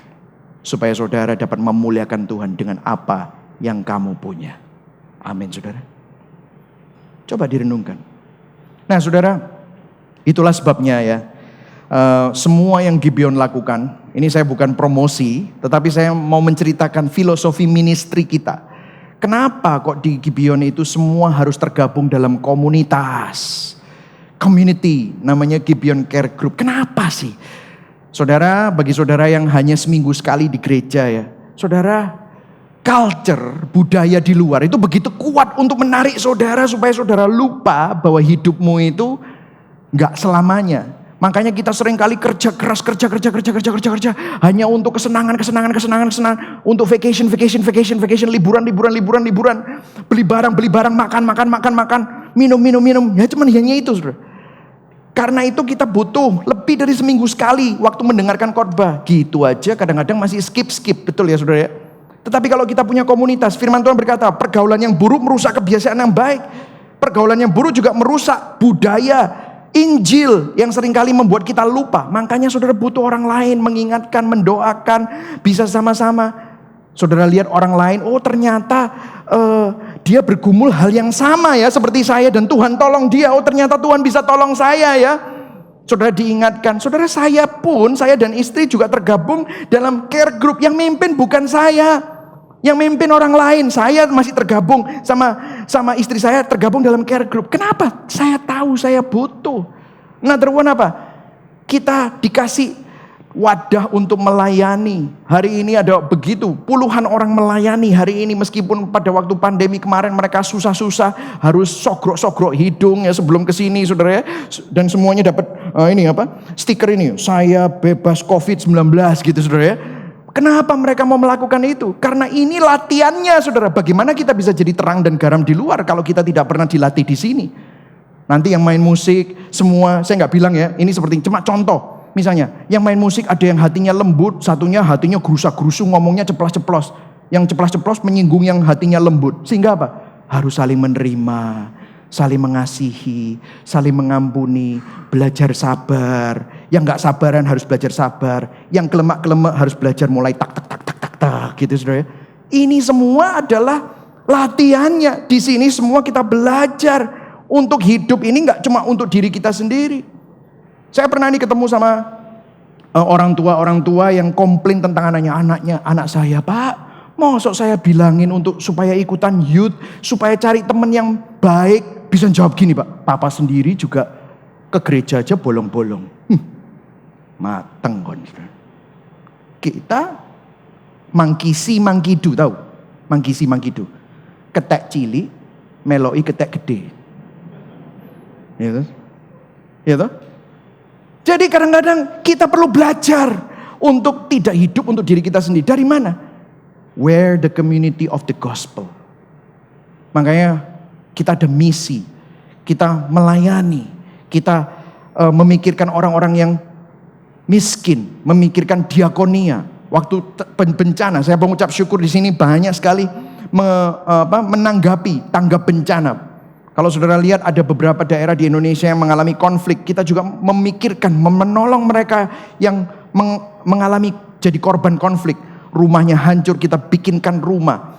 A: supaya saudara dapat memuliakan Tuhan dengan apa yang kamu punya. Amin saudara. Coba direnungkan. Nah saudara, itulah sebabnya ya, semua yang Gibeon lakukan, ini saya bukan promosi, tetapi saya mau menceritakan filosofi ministry kita. Kenapa kok di Gibeon itu semua harus tergabung dalam komunitas, community, namanya Gibeon Care Group. Kenapa sih? Saudara, bagi saudara yang hanya seminggu sekali di gereja ya, saudara, culture, budaya di luar itu begitu kuat untuk menarik saudara supaya saudara lupa bahwa hidupmu itu gak selamanya. Makanya kita sering kali kerja keras, kerja hanya untuk kesenangan, untuk vacation, liburan, beli barang, makan, minum, ya cuman hanya itu, saudara. Karena itu kita butuh lebih dari seminggu sekali waktu mendengarkan khotbah. Gitu aja kadang-kadang masih skip, betul ya saudara ya. Tetapi kalau kita punya komunitas, firman Tuhan berkata, pergaulan yang buruk merusak kebiasaan yang baik. Pergaulan yang buruk juga merusak budaya Injil yang seringkali membuat kita lupa. Makanya saudara butuh orang lain mengingatkan, mendoakan, bisa sama-sama. Saudara lihat orang lain, oh ternyata dia bergumul hal yang sama ya seperti saya, dan Tuhan tolong dia. Oh ternyata Tuhan bisa tolong saya ya. Saudara diingatkan. Saudara, saya dan istri juga tergabung dalam care group. Yang mimpin bukan saya, yang mimpin orang lain. Saya masih tergabung sama istri saya, tergabung dalam care group. Kenapa? Saya tahu saya butuh. Another one apa? Kita dikasih wadah untuk melayani. Hari ini ada begitu puluhan orang melayani hari ini, meskipun pada waktu pandemi kemarin mereka susah-susah harus sogrok-sogrok hidung ya sebelum kesini saudara ya. Dan semuanya dapat stiker ini, saya bebas COVID-19 gitu saudara ya. Kenapa mereka mau melakukan itu? Karena ini latihannya saudara. Bagaimana kita bisa jadi terang dan garam di luar kalau kita tidak pernah dilatih di sini. Nanti yang main musik semua, saya nggak bilang ya, ini seperti cuma contoh. Misalnya yang main musik ada yang hatinya lembut, satunya hatinya gerusak-gerusu, ngomongnya ceplas-ceplos. Yang ceplas-ceplos menyinggung yang hatinya lembut. Sehingga apa? Harus saling menerima, saling mengasihi, saling mengampuni, belajar sabar. Yang gak sabaran harus belajar sabar. Yang kelemak-kelemak harus belajar mulai tak gitu saudara. Ini semua adalah latihannya. Di sini semua kita belajar untuk hidup ini gak cuma untuk diri kita sendiri. Saya pernah nih ketemu sama orang tua yang komplain tentang anaknya. Anak saya, Pak, mosok saya bilangin untuk supaya ikutan youth, supaya cari teman yang baik. Bisa jawab gini, Pak, papa sendiri juga ke gereja aja bolong-bolong. Mateng kon. Kita mangkidu tahu? Mangkidu. Ketek cilik meloi ketek gede. Ya toh? Jadi kadang-kadang kita perlu belajar untuk tidak hidup untuk diri kita sendiri. Dari mana? Where the community of the gospel. Makanya kita ada misi. Kita melayani. Kita memikirkan orang-orang yang miskin, memikirkan diakonia. Waktu bencana, saya mengucap syukur di sini banyak sekali menanggapi tanggap bencana. Kalau saudara lihat ada beberapa daerah di Indonesia yang mengalami konflik, kita juga memikirkan, menolong mereka yang mengalami jadi korban konflik. Rumahnya hancur, kita bikinkan rumah.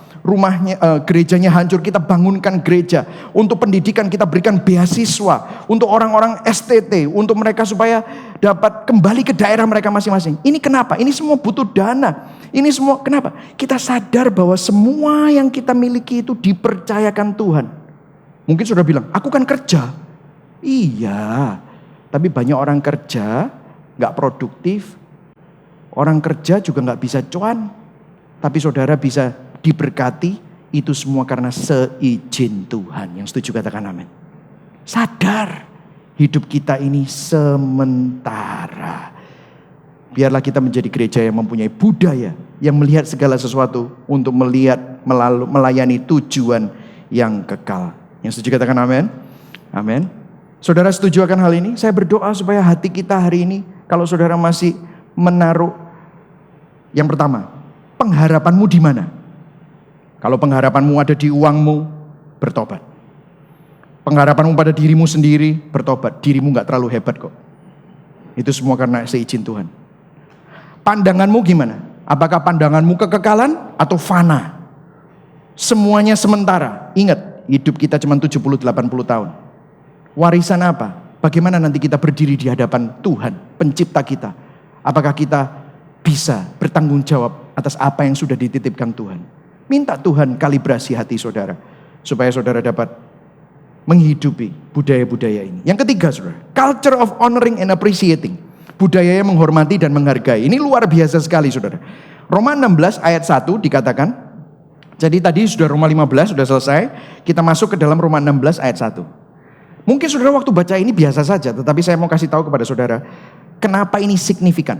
A: gerejanya hancur, kita bangunkan gereja. Untuk pendidikan kita berikan beasiswa. Untuk orang-orang STT, untuk mereka supaya dapat kembali ke daerah mereka masing-masing. Ini kenapa? Ini semua butuh dana. Ini semua kenapa? Kita sadar bahwa semua yang kita miliki itu dipercayakan Tuhan. Mungkin sudah bilang, aku kan kerja. Iya, tapi banyak orang kerja gak produktif. Orang kerja juga gak bisa cuan. Tapi saudara bisa diberkati, itu semua karena seizin Tuhan. Yang setuju katakan amin. Sadar hidup kita ini sementara. Biarlah kita menjadi gereja yang mempunyai budaya, yang melihat segala sesuatu untuk melayani tujuan yang kekal. Yang setuju katakan amin. Amin. Saudara setuju akan hal ini? Saya berdoa supaya hati kita hari ini, kalau saudara masih menaruh, yang pertama, pengharapanmu di mana? Kalau pengharapanmu ada di uangmu, bertobat. Pengharapanmu pada dirimu sendiri, bertobat. Dirimu gak terlalu hebat kok. Itu semua karena seizin Tuhan. Pandanganmu gimana? Apakah pandanganmu kekekalan atau fana? Semuanya sementara. Ingat, hidup kita cuma 70-80 tahun. Warisan apa? Bagaimana nanti kita berdiri di hadapan Tuhan, pencipta kita? Apakah kita bisa bertanggung jawab atas apa yang sudah dititipkan Tuhan? Minta Tuhan kalibrasi hati saudara, supaya saudara dapat menghidupi budaya-budaya ini. Yang ketiga saudara, culture of honoring and appreciating. Budaya yang menghormati dan menghargai. Ini luar biasa sekali saudara. Roma 16 ayat 1 dikatakan, jadi tadi sudah Roma 15 sudah selesai, kita masuk ke dalam Roma 16 ayat 1. Mungkin saudara waktu baca ini biasa saja, tetapi saya mau kasih tahu kepada saudara, kenapa ini signifikan.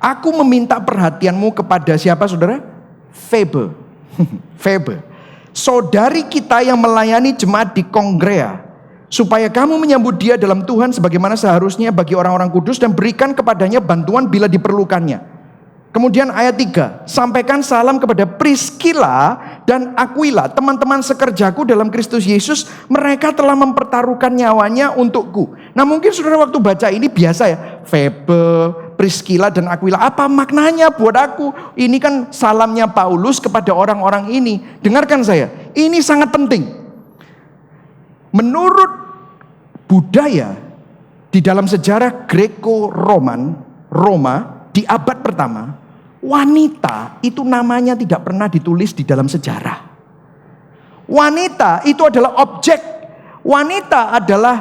A: Aku meminta perhatianmu kepada siapa saudara? Febe. Febe. Saudari kita yang melayani jemaat di Kongrea. Supaya kamu menyambut dia dalam Tuhan sebagaimana seharusnya bagi orang-orang kudus dan berikan kepadanya bantuan bila diperlukannya. Kemudian ayat 3, sampaikan salam kepada Priscilla dan Aquila, teman-teman sekerjaku dalam Kristus Yesus, mereka telah mempertaruhkan nyawanya untukku. Nah mungkin saudara waktu baca ini biasa ya, Febe, Priscilla dan Aquila, apa maknanya buat aku? Ini kan salamnya Paulus kepada orang-orang ini. Dengarkan saya, ini sangat penting. Menurut budaya di dalam sejarah Greco-Roman, Roma di abad pertama, wanita itu namanya tidak pernah ditulis di dalam sejarah. Wanita itu adalah objek. Wanita adalah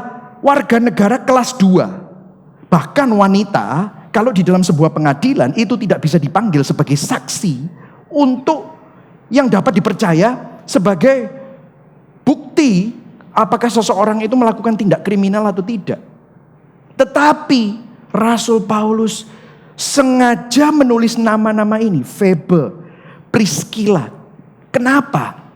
A: warga negara kelas 2. Bahkan wanita kalau di dalam sebuah pengadilan itu tidak bisa dipanggil sebagai saksi untuk yang dapat dipercaya sebagai bukti apakah seseorang itu melakukan tindak kriminal atau tidak. Tetapi Rasul Paulus sengaja menulis nama-nama ini, Febe, Priscilla. Kenapa?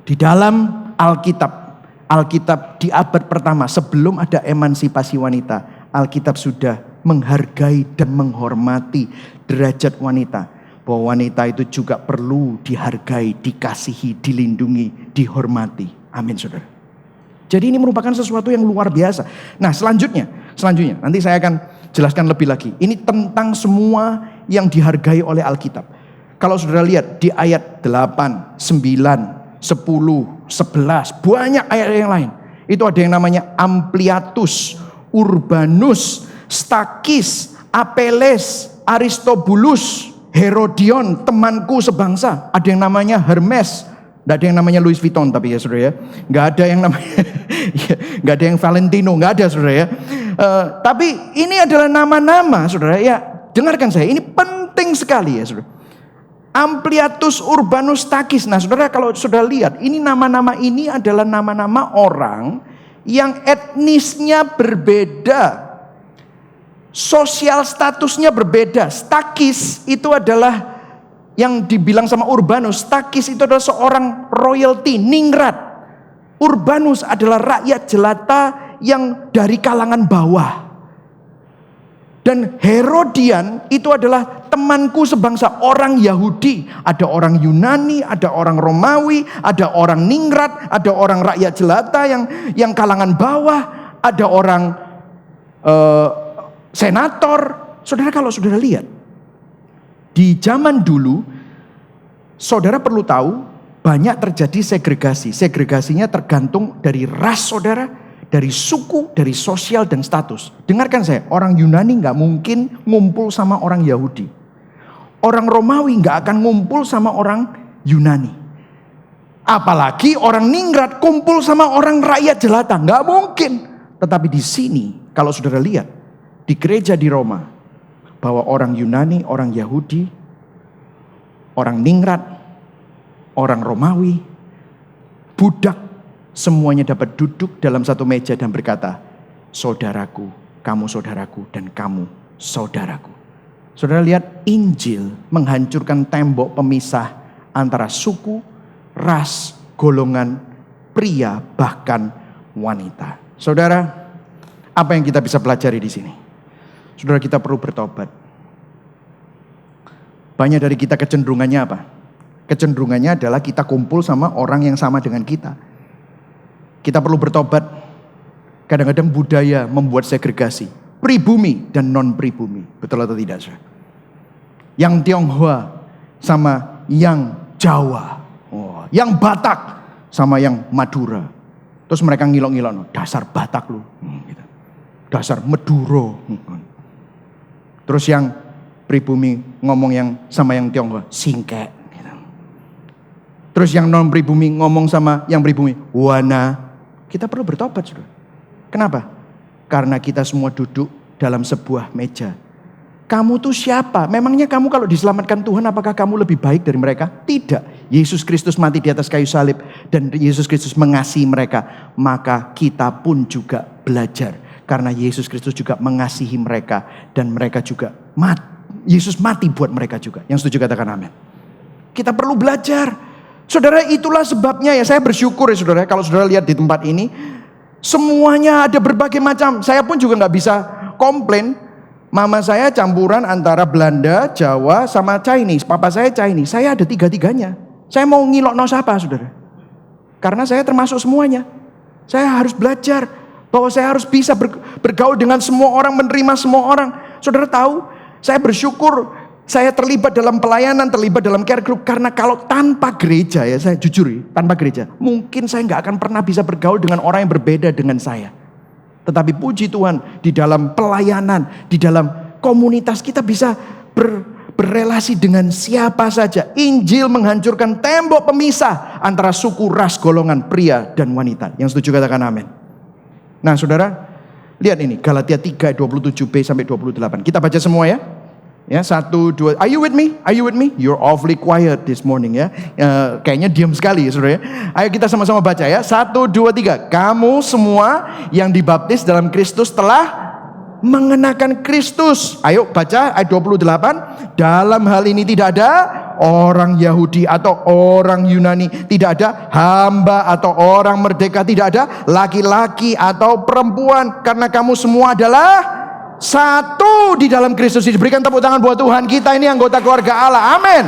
A: Di dalam Alkitab di abad pertama sebelum ada emansipasi wanita, Alkitab sudah menghargai dan menghormati derajat wanita. Bahwa wanita itu juga perlu dihargai, dikasihi, dilindungi, dihormati. Amin saudara. Jadi ini merupakan sesuatu yang luar biasa. Nah selanjutnya nanti saya akan jelaskan lebih lagi. Ini tentang semua yang dihargai oleh Alkitab. Kalau saudara lihat di ayat 8, 9, 10, 11, banyak ayat yang lain. Itu ada yang namanya Ampliatus, Urbanus, Stakis, Apeles, Aristobulus, Herodion, temanku sebangsa. Ada yang namanya Hermes. Gak ada yang namanya Louis Vuitton tapi ya saudara ya. Gak ada yang namanya gak ada yang Valentino, gak ada saudara ya. Tapi ini adalah nama-nama saudara ya. Dengarkan saya, ini penting sekali ya saudara. Ampliatus, Urbanus, Stakis. Nah saudara kalau saudara lihat, ini nama-nama ini adalah nama-nama orang yang etnisnya berbeda. Sosial statusnya berbeda. Stakis itu adalah yang dibilang sama Urbanus, Stakis itu adalah seorang royalty, ningrat. Urbanus adalah rakyat jelata yang dari kalangan bawah. Dan Herodian itu adalah temanku sebangsa, orang Yahudi. Ada orang Yunani, ada orang Romawi, ada orang ningrat, ada orang rakyat jelata yang kalangan bawah, ada orang senator. Saudara kalau saudara lihat, di zaman dulu Saudara perlu tahu, banyak terjadi segregasi. Segregasinya tergantung dari ras saudara, dari suku, dari sosial dan status. Dengarkan saya, orang Yunani nggak mungkin ngumpul sama orang Yahudi. Orang Romawi nggak akan ngumpul sama orang Yunani. Apalagi orang ningrat kumpul sama orang rakyat jelata, nggak mungkin. Tetapi di sini, kalau saudara lihat di gereja di Roma, bahwa orang Yunani, orang Yahudi, orang ningrat, orang Romawi, budak, semuanya dapat duduk dalam satu meja dan berkata, saudaraku, dan kamu saudaraku. Saudara lihat, Injil menghancurkan tembok pemisah antara suku, ras, golongan, pria, bahkan wanita. Saudara, apa yang kita bisa pelajari di sini? Saudara, kita perlu bertobat. Banyak dari kita kecenderungannya apa? Kecenderungannya adalah kita kumpul sama orang yang sama dengan kita. Kita perlu bertobat. Kadang-kadang budaya membuat segregasi. Pribumi dan non-pribumi. Betul atau tidak, saudara? Yang Tionghoa sama yang Jawa. Yang Batak sama yang Madura. Terus mereka ngilok-ngilok, dasar Batak lu. Gitu. Dasar Maduro. Terus yang pribumi ngomong yang sama yang Tionghoa, singkek. Gitu. Terus yang non-pribumi ngomong sama yang pribumi, wana. Kita perlu bertobat, saudara. Kenapa? Karena kita semua duduk dalam sebuah meja. Kamu tuh siapa? Memangnya kamu kalau diselamatkan Tuhan, apakah kamu lebih baik dari mereka? Tidak. Yesus Kristus mati di atas kayu salib dan Yesus Kristus mengasihi mereka. Maka kita pun juga belajar. Karena Yesus Kristus juga mengasihi mereka dan mereka juga mati. Yesus mati buat mereka juga. Yang setuju katakan amin. Kita perlu belajar. Saudara, itulah sebabnya ya saya bersyukur ya saudara. Kalau saudara lihat di tempat ini, semuanya ada berbagai macam. Saya pun juga gak bisa komplain. Mama saya campuran antara Belanda, Jawa, sama Chinese. Papa saya Chinese. Saya ada tiga-tiganya. Saya mau ngilokno siapa, saudara? Karena saya termasuk semuanya. Saya harus belajar bahwa saya harus bisa bergaul dengan semua orang, menerima semua orang. Saudara tahu, saya bersyukur saya terlibat dalam pelayanan, terlibat dalam care group. Karena kalau tanpa gereja, ya saya jujur ya, tanpa gereja, mungkin saya nggak akan pernah bisa bergaul dengan orang yang berbeda dengan saya. Tetapi puji Tuhan, di dalam pelayanan, di dalam komunitas kita bisa berrelasi dengan siapa saja. Injil menghancurkan tembok pemisah antara suku, ras, golongan, pria dan wanita. Yang setuju katakan amin. Nah saudara, lihat ini Galatia 3, 27b sampai 28. Kita baca semua ya. Ya, 1, 2, are you with me? Are you with me? You're awfully quiet this morning ya. Kayaknya diam sekali ya saudara ya. Ayo kita sama-sama baca ya. 1, 2, 3. Kamu semua yang dibaptis dalam Kristus telah mengenakan Kristus. Ayo baca ayat 28. Dalam hal ini tidak ada orang Yahudi atau orang Yunani, tidak ada hamba atau orang merdeka, tidak ada laki-laki atau perempuan, karena kamu semua adalah satu di dalam Kristus. Berikan tepuk tangan buat Tuhan. Kita ini anggota keluarga Allah. Amin.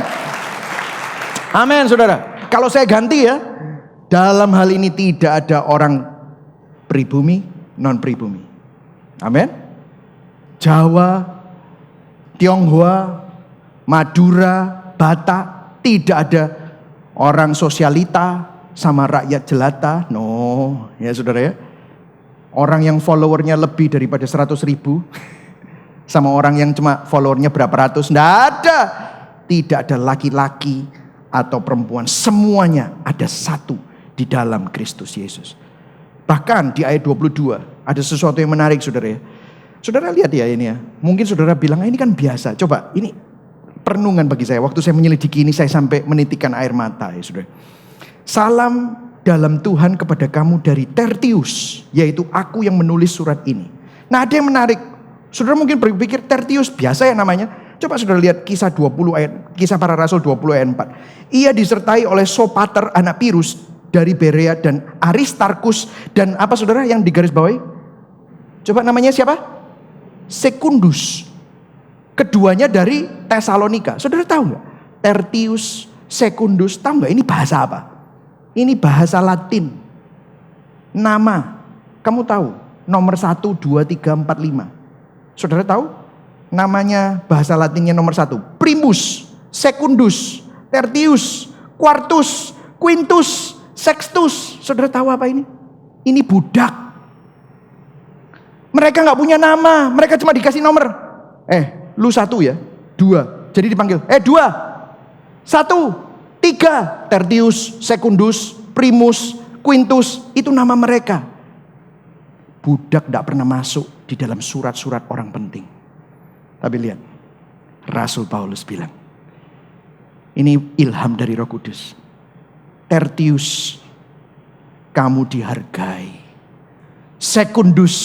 A: Amin saudara. Kalau saya ganti ya, dalam hal ini tidak ada orang pribumi, non pribumi. Amin. Jawa, Tionghoa, Madura, Batak, tidak ada orang sosialita sama rakyat jelata. No, ya saudara ya. Orang yang followernya lebih daripada 100.000 sama orang yang cuma followernya berapa ratus, tidak ada. Tidak ada laki-laki atau perempuan, semuanya ada satu di dalam Kristus Yesus. Bahkan di ayat 22 ada sesuatu yang menarik saudara ya. Saudara lihat ya ini ya. Mungkin saudara bilang ini kan biasa. Coba ini perenungan bagi saya. Waktu saya menyelidiki ini saya sampai menitikkan air mata ya saudara. Salam dalam Tuhan kepada kamu dari Tertius, yaitu aku yang menulis surat ini. Nah ada yang menarik. Saudara mungkin berpikir Tertius biasa ya namanya. Coba saudara lihat kisah Kisah Para Rasul 20 ayat 4. Ia disertai oleh Sopater anak Pirus dari Berea dan Aristarkus dan apa saudara yang digaris bawahi? Coba namanya siapa? Sekundus. Keduanya dari Tesalonika. Saudara tahu nggak? Tertius, Sekundus, tahu nggak ini bahasa apa? Ini bahasa Latin. Nama, kamu tahu? Nomor 1, 2, 3, 4, 5. Saudara tahu? Namanya bahasa Latinnya nomor 1. Primus, Secundus, Tertius, Quartus, Quintus, Sextus. Saudara tahu apa ini? Ini budak. Mereka gak punya nama, mereka cuma dikasih nomor. Lu 1 ya, 2. Jadi dipanggil, 2, 1, 3. Tertius, Secundus, Primus, Quintus, itu nama mereka. Budak gak pernah masuk di dalam surat-surat orang penting. Tapi lihat, Rasul Paulus bilang, ini ilham dari Roh Kudus. Tertius, kamu dihargai. Secundus,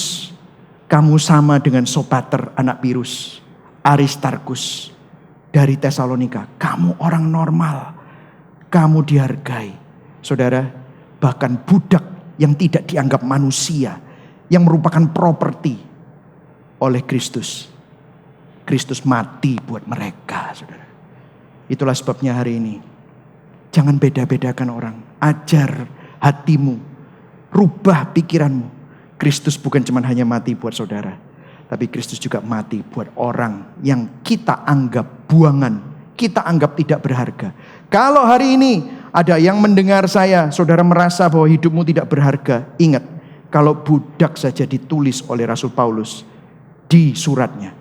A: kamu sama dengan Sopater anak Pirus. Aristarkus dari Tesalonika, kamu orang normal. Kamu dihargai. Saudara, bahkan budak yang tidak dianggap manusia, yang merupakan properti oleh Kristus. Kristus mati buat mereka, saudara. Itulah sebabnya hari ini, jangan beda-bedakan orang. Ajar hatimu, rubah pikiranmu. Kristus bukan cuma hanya mati buat saudara, tapi Kristus juga mati buat orang yang kita anggap buangan, kita anggap tidak berharga. Kalau hari ini ada yang mendengar saya, saudara merasa bahwa hidupmu tidak berharga, ingat, kalau budak saja ditulis oleh Rasul Paulus di suratnya,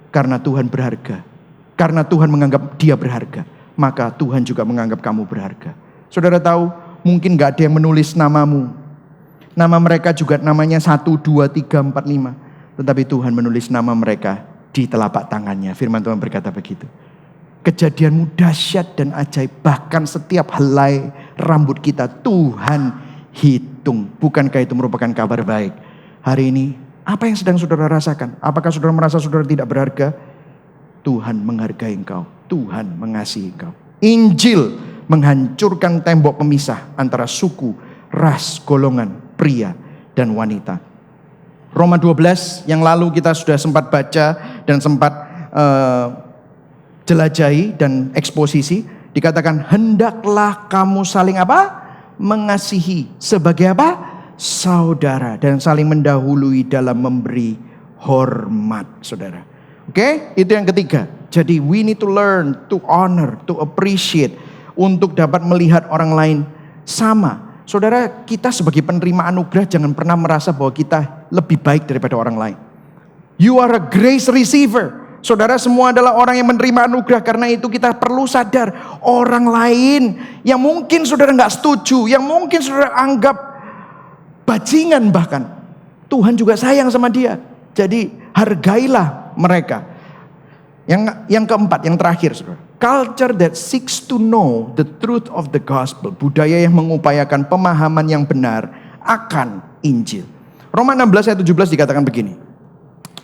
A: karena Tuhan berharga, karena Tuhan menganggap dia berharga, maka Tuhan juga menganggap kamu berharga. Saudara tahu, mungkin gak ada yang menulis namamu. Nama mereka juga namanya 1, 2, 3, 4, 5. Tetapi Tuhan menulis nama mereka di telapak tangannya. Firman Tuhan berkata begitu. Kejadianmu dahsyat dan ajaib. Bahkan setiap helai rambut kita Tuhan hitung. Bukankah itu merupakan kabar baik? Hari ini apa yang sedang saudara rasakan? Apakah saudara merasa saudara tidak berharga? Tuhan menghargai engkau. Tuhan mengasihi engkau. Injil menghancurkan tembok pemisah antara suku, ras, golongan, pria dan wanita. Roma 12 yang lalu kita sudah sempat baca dan sempat jelajahi dan eksposisi. Dikatakan hendaklah kamu saling apa? Mengasihi sebagai apa? Saudara, dan saling mendahului dalam memberi hormat, saudara. Oke, itu yang ketiga. Jadi we need to learn to honor, to appreciate, untuk dapat melihat orang lain sama. Saudara, kita sebagai penerima anugerah jangan pernah merasa bahwa kita lebih baik daripada orang lain. You are a grace receiver. Saudara semua adalah orang yang menerima anugerah. Karena itu kita perlu sadar orang lain yang mungkin saudara gak setuju, yang mungkin saudara anggap bajingan bahkan, Tuhan juga sayang sama dia. Jadi hargailah mereka. Yang keempat, yang terakhir, saudara. Culture that seeks to know the truth of the gospel. Budaya yang mengupayakan pemahaman yang benar akan Injil. Roma 16 ayat 17 dikatakan begini.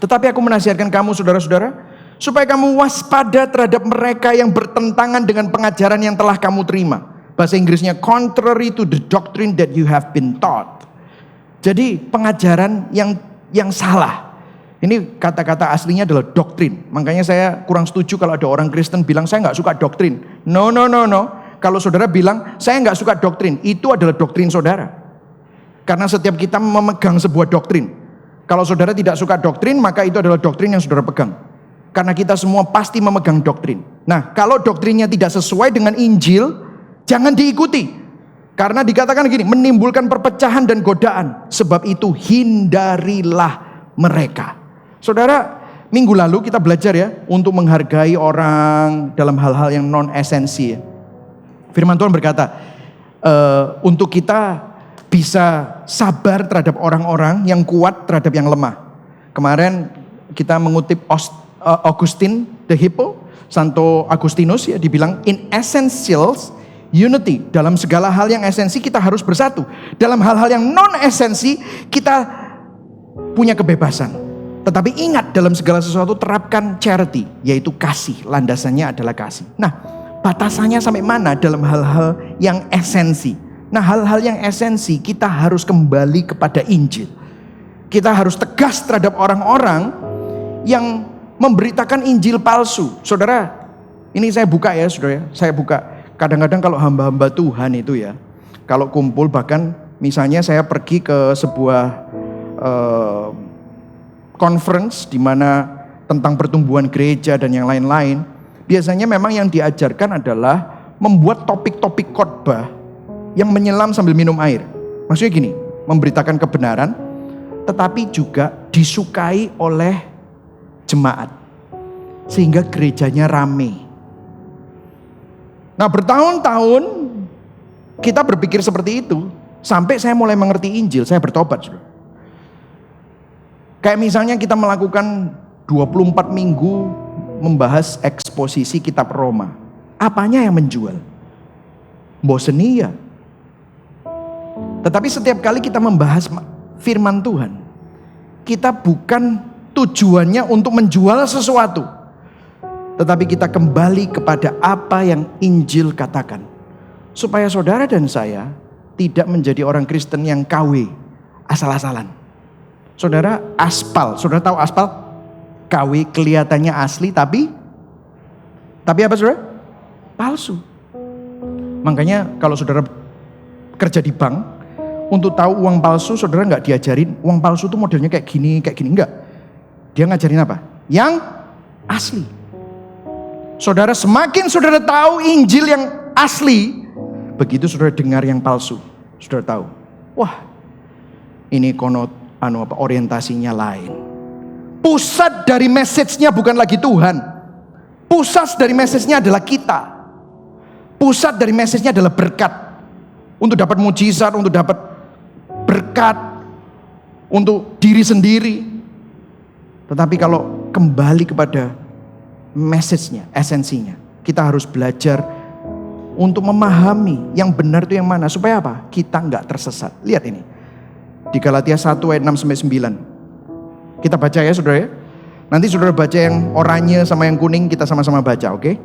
A: Tetapi aku menasihatkan kamu saudara-saudara, supaya kamu waspada terhadap mereka yang bertentangan dengan pengajaran yang telah kamu terima. Bahasa Inggrisnya contrary to the doctrine that you have been taught. Jadi pengajaran yang salah. Ini kata-kata aslinya adalah doktrin. Makanya saya kurang setuju kalau ada orang Kristen bilang saya gak suka doktrin. No. Kalau saudara bilang saya gak suka doktrin, itu adalah doktrin saudara. Karena setiap kita memegang sebuah doktrin. Kalau saudara tidak suka doktrin, maka itu adalah doktrin yang saudara pegang. Karena kita semua pasti memegang doktrin. Nah, kalau doktrinnya tidak sesuai dengan Injil, jangan diikuti. Karena dikatakan gini, menimbulkan perpecahan dan godaan. Sebab itu hindarilah mereka. Saudara, minggu lalu kita belajar ya untuk menghargai orang dalam hal-hal yang non esensi. Firman Tuhan berkata, untuk kita bisa sabar terhadap orang-orang yang kuat terhadap yang lemah. Kemarin kita mengutip Augustine the Hippo, Santo Agustinus ya, dibilang in essentials unity. Dalam segala hal yang esensi kita harus bersatu. Dalam hal-hal yang non esensi kita punya kebebasan. Tetapi ingat, dalam segala sesuatu terapkan charity, yaitu kasih. Landasannya adalah kasih. Nah, batasannya sampai mana dalam hal-hal yang esensi? Nah, hal-hal yang esensi kita harus kembali kepada Injil. Kita harus tegas terhadap orang-orang yang memberitakan Injil palsu. Saudara, ini saya buka ya saudara, saya buka. Kadang-kadang kalau hamba-hamba Tuhan itu ya, kalau kumpul, bahkan misalnya saya pergi ke sebuah conference di mana tentang pertumbuhan gereja dan yang lain-lain. biasanya memang yang diajarkan adalah membuat topik-topik khotbah yang menyelam sambil minum air. Maksudnya gini, memberitakan kebenaran, tetapi juga disukai oleh jemaat, sehingga gerejanya rame. Nah, bertahun-tahun kita berpikir seperti itu, sampai saya mulai mengerti Injil, saya bertobat. Kayak misalnya kita melakukan 24 minggu membahas eksposisi kitab Roma. Apanya yang menjual? Bosen iya. Tetapi setiap kali kita membahas firman Tuhan, kita bukan tujuannya untuk menjual sesuatu, tetapi kita kembali kepada apa yang Injil katakan. Supaya saudara dan saya tidak menjadi orang Kristen yang KW, asal-asalan. Saudara aspal, saudara tahu aspal? KW kelihatannya asli tapi apa saudara? Palsu. Makanya kalau saudara kerja di bank, untuk tahu uang palsu saudara nggak diajarin uang palsu itu modelnya kayak gini, enggak. Dia ngajarin apa? Yang asli. Saudara, semakin saudara tahu Injil yang asli, begitu saudara dengar yang palsu, saudara tahu, wah, ini orientasinya lain. Pusat dari message-nya bukan lagi Tuhan. Pusat dari message-nya adalah kita. Pusat dari message-nya adalah berkat. Untuk dapat mujizat, untuk dapat berkat, untuk diri sendiri. Tetapi kalau kembali kepada message-nya, esensinya, kita harus belajar untuk memahami yang benar itu yang mana, supaya apa? Kita nggak tersesat. Lihat ini di Galatia 1 ayat 6-9. Kita baca ya saudara ya. Nanti saudara baca yang oranye sama yang kuning, kita sama-sama baca, oke?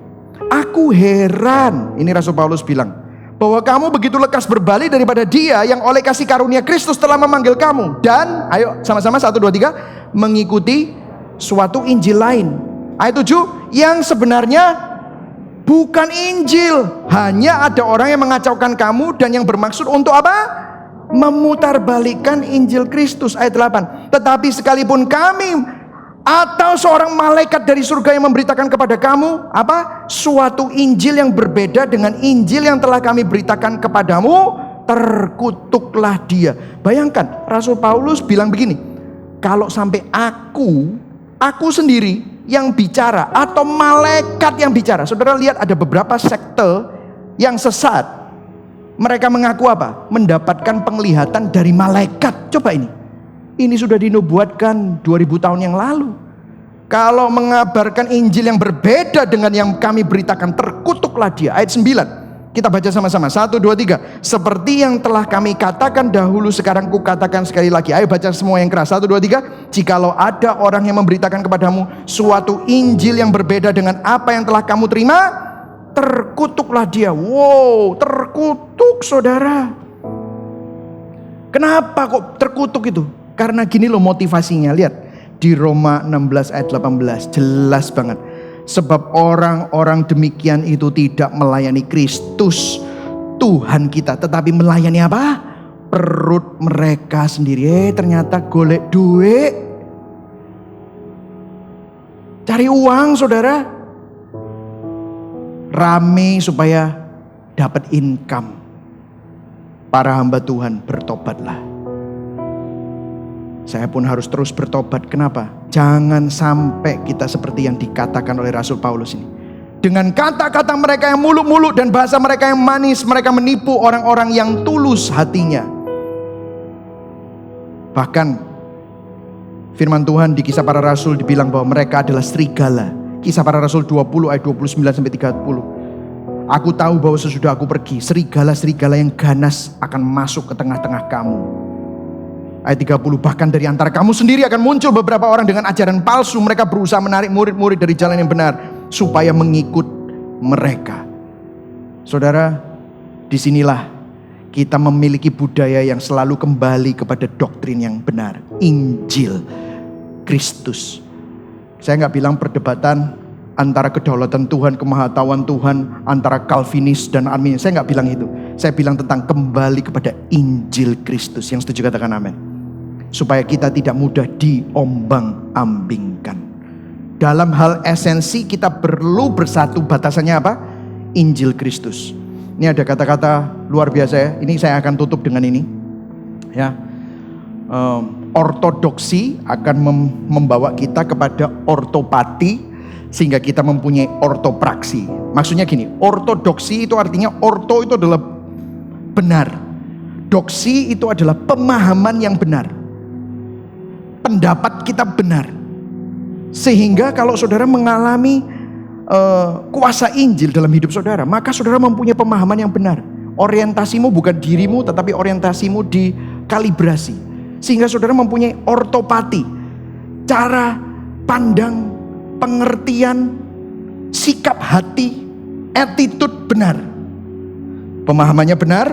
A: Aku heran, ini Rasul Paulus bilang, bahwa kamu begitu lekas berbalik daripada Dia yang oleh kasih karunia Kristus telah memanggil kamu, dan ayo sama-sama 1, 2, 3 mengikuti suatu Injil lain. Ayat 7, yang sebenarnya bukan Injil. Hanya ada orang yang mengacaukan kamu dan yang bermaksud untuk apa? Memutarbalikkan Injil Kristus. Ayat 8, tetapi sekalipun kami atau seorang malaikat dari surga yang memberitakan kepada kamu apa? Suatu Injil yang berbeda dengan Injil yang telah kami beritakan kepadamu, terkutuklah dia. Bayangkan, Rasul Paulus bilang begini, kalau sampai aku sendiri yang bicara atau malaikat yang bicara. Saudara lihat ada beberapa sekte yang sesat. Mereka mengaku apa? Mendapatkan penglihatan dari malaikat. Coba ini. Ini sudah dinubuatkan 2000 tahun yang lalu. Kalau mengabarkan Injil yang berbeda dengan yang kami beritakan, terkutuklah dia. Ayat 9. Kita baca sama-sama. 1, 2, 3. Seperti yang telah kami katakan dahulu, sekarang ku katakan sekali lagi. Ayo baca semua yang keras. 1, 2, 3. Jikalau ada orang yang memberitakan kepadamu suatu Injil yang berbeda dengan apa yang telah kamu terima, terkutuklah dia. Wow, terkutuk saudara. Kenapa kok terkutuk itu? Karena gini loh motivasinya. Lihat di Roma 16 ayat 18, jelas banget. Sebab orang-orang demikian itu tidak melayani Kristus Tuhan kita, tetapi melayani apa? Perut mereka sendiri. Ternyata golek duit, cari uang saudara, rame supaya dapat income. Para hamba Tuhan, bertobatlah. Saya pun harus terus bertobat. Kenapa? Jangan sampai kita seperti yang dikatakan oleh Rasul Paulus ini. Dengan kata-kata mereka yang muluk-muluk dan bahasa mereka yang manis, mereka menipu orang-orang yang tulus hatinya. Bahkan firman Tuhan di Kisah Para Rasul dibilang bahwa mereka adalah serigala. Kisah Para Rasul 20 ayat 29-30. Aku tahu bahwa sesudah aku pergi, serigala-serigala yang ganas akan masuk ke tengah-tengah kamu. Ayat 30, bahkan dari antara kamu sendiri akan muncul beberapa orang dengan ajaran palsu. Mereka berusaha menarik murid-murid dari jalan yang benar supaya mengikut mereka. Saudara, disinilah kita memiliki budaya yang selalu kembali kepada doktrin yang benar, Injil Kristus. Saya nggak bilang perdebatan antara kedaulatan Tuhan, kemahatauan Tuhan, antara Calvinis dan Arminius. Saya nggak bilang itu. Saya bilang tentang kembali kepada Injil Kristus. Yang setuju katakan amin. Supaya kita tidak mudah diombang-ambingkan. Dalam hal esensi kita perlu bersatu, batasannya apa? Injil Kristus. Ini ada kata-kata luar biasa ya. Ini saya akan tutup dengan ini. Ya, ortodoksi akan membawa kita kepada ortopati, sehingga kita mempunyai ortopraksi. Maksudnya gini, ortodoksi itu artinya orto itu adalah benar, doksi itu adalah pemahaman yang benar, pendapat kita benar. Sehingga kalau saudara mengalami kuasa Injil dalam hidup saudara, maka saudara mempunyai pemahaman yang benar. Orientasimu bukan dirimu, tetapi orientasimu dikalibrasi. Sehingga saudara mempunyai ortopati, cara pandang, pengertian, sikap hati, attitude benar. Pemahamannya benar,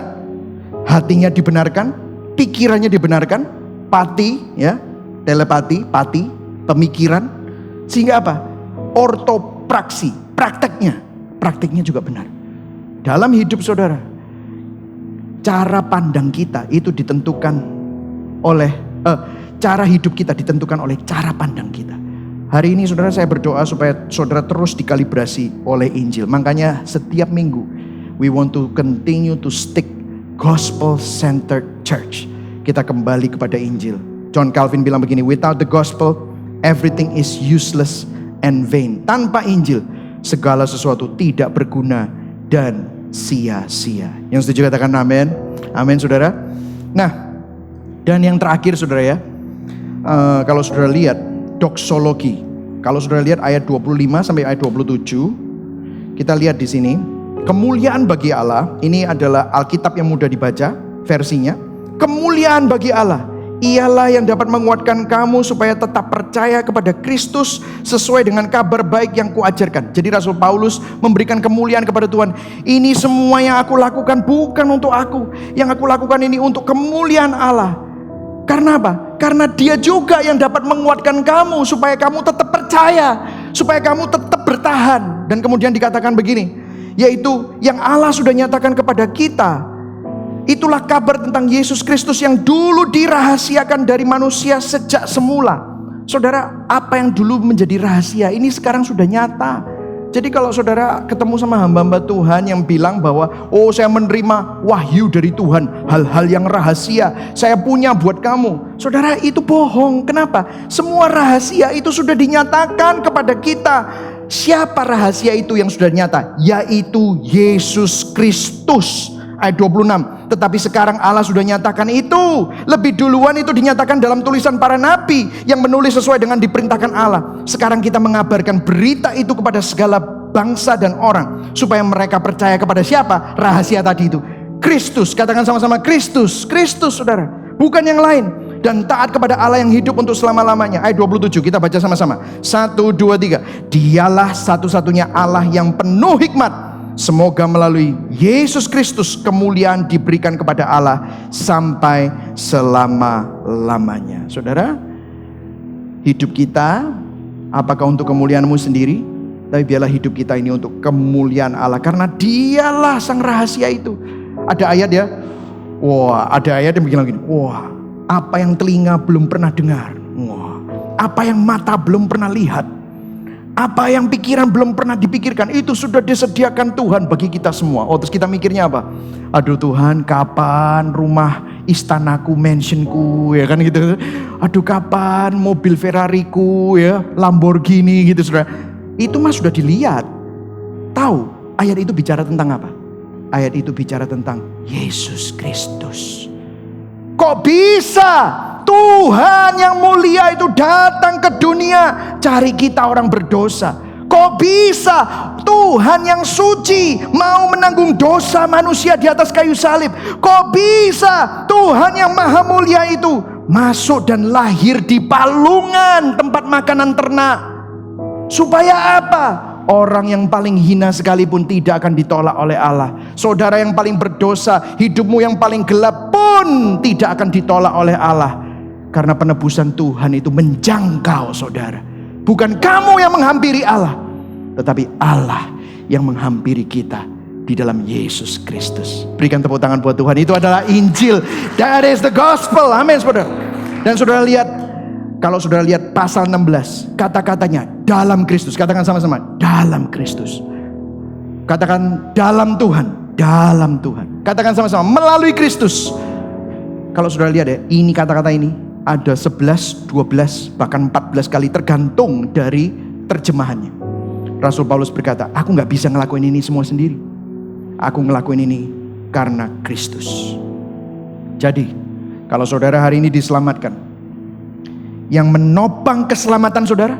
A: hatinya dibenarkan, pikirannya dibenarkan, pati ya, telepati, pati, pemikiran. Sehingga apa? Ortopraksi, prakteknya juga benar. Dalam hidup saudara, cara pandang kita itu ditentukan oleh cara hidup kita ditentukan oleh cara pandang kita. Hari ini saudara, saya berdoa supaya saudara terus dikalibrasi oleh Injil. Makanya setiap minggu we want to continue to stick gospel centered church. Kita kembali kepada Injil. John Calvin bilang begini, without the gospel everything is useless and vain. Tanpa Injil segala sesuatu tidak berguna dan sia-sia. Yang setuju katakan amin. Amin saudara. Nah, dan yang terakhir saudara ya, kalau saudara lihat doksologi, kalau saudara lihat ayat 25 sampai ayat 27, kita lihat di sini, kemuliaan bagi Allah. Ini adalah Alkitab yang mudah dibaca versinya. Kemuliaan bagi Allah, ialah yang dapat menguatkan kamu supaya tetap percaya kepada Kristus sesuai dengan kabar baik yang kuajarkan. Jadi Rasul Paulus memberikan kemuliaan kepada Tuhan. Ini semua yang aku lakukan bukan untuk aku, yang aku lakukan ini untuk kemuliaan Allah. Karena apa? Karena Dia juga yang dapat menguatkan kamu supaya kamu tetap percaya, supaya kamu tetap bertahan. Dan kemudian dikatakan begini, yaitu yang Allah sudah nyatakan kepada kita. Itulah kabar tentang Yesus Kristus yang dulu dirahasiakan dari manusia sejak semula. Saudara, apa yang dulu menjadi rahasia ini sekarang sudah nyata. Jadi kalau saudara ketemu sama hamba-hamba Tuhan yang bilang bahwa oh saya menerima wahyu dari Tuhan, hal-hal yang rahasia saya punya buat kamu, saudara, itu bohong. Kenapa? Semua rahasia itu sudah dinyatakan kepada kita. Siapa rahasia itu yang sudah nyata? Yaitu Yesus Kristus. Ayat 26, tetapi sekarang Allah sudah nyatakan itu. Lebih duluan itu dinyatakan dalam tulisan para nabi yang menulis sesuai dengan diperintahkan Allah. Sekarang kita mengabarkan berita itu kepada segala bangsa dan orang, supaya mereka percaya kepada siapa? Rahasia tadi itu, Kristus. Katakan sama-sama, Kristus. Kristus saudara, bukan yang lain. Dan taat kepada Allah yang hidup untuk selama-lamanya. Ayat 27 kita baca sama-sama. 1, 2, 3. Dialah satu-satunya Allah yang penuh hikmat. Semoga melalui Yesus Kristus kemuliaan diberikan kepada Allah sampai selama-lamanya. Saudara, hidup kita apakah untuk kemuliaanmu sendiri? Tapi biarlah hidup kita ini untuk kemuliaan Allah, karena Dialah sang rahasia itu. Ada ayat ya, ada ayat yang bilang gini, apa yang telinga belum pernah dengar, apa yang mata belum pernah lihat, apa yang pikiran belum pernah dipikirkan, itu sudah disediakan Tuhan bagi kita semua. Terus kita mikirnya apa? Aduh Tuhan, kapan rumah istanaku, mansionku, ya kan gitu. Aduh kapan mobil Ferrariku, ya, Lamborghini gitu saudara. Itu mah sudah dilihat. Tahu ayat itu bicara tentang apa? Ayat itu bicara tentang Yesus Kristus. Kok bisa Tuhan yang mulia itu datang ke dunia cari kita orang berdosa? Kok bisa Tuhan yang suci mau menanggung dosa manusia di atas kayu salib? Kok bisa Tuhan yang maha mulia itu masuk dan lahir di palungan tempat makanan ternak? Supaya apa? Orang yang paling hina sekalipun tidak akan ditolak oleh Allah. Saudara yang paling berdosa, hidupmu yang paling gelap pun tidak akan ditolak oleh Allah. Karena penebusan Tuhan itu menjangkau saudara. Bukan kamu yang menghampiri Allah, tetapi Allah yang menghampiri kita di dalam Yesus Kristus. Berikan tepuk tangan buat Tuhan. Itu adalah Injil. That is the gospel. Amin saudara. Dan saudara lihat, Kalau saudara lihat pasal 16, kata-katanya dalam Kristus. Katakan sama-sama, dalam Kristus. Katakan dalam Tuhan, dalam Tuhan. Katakan sama-sama, melalui Kristus. Kalau saudara lihat ya, ini kata-kata ini ada 11, 12, bahkan 14 kali tergantung dari terjemahannya. Rasul Paulus berkata, aku gak bisa ngelakuin ini semua sendiri. Aku ngelakuin ini karena Kristus. Jadi, kalau saudara hari ini diselamatkan, yang menopang keselamatan saudara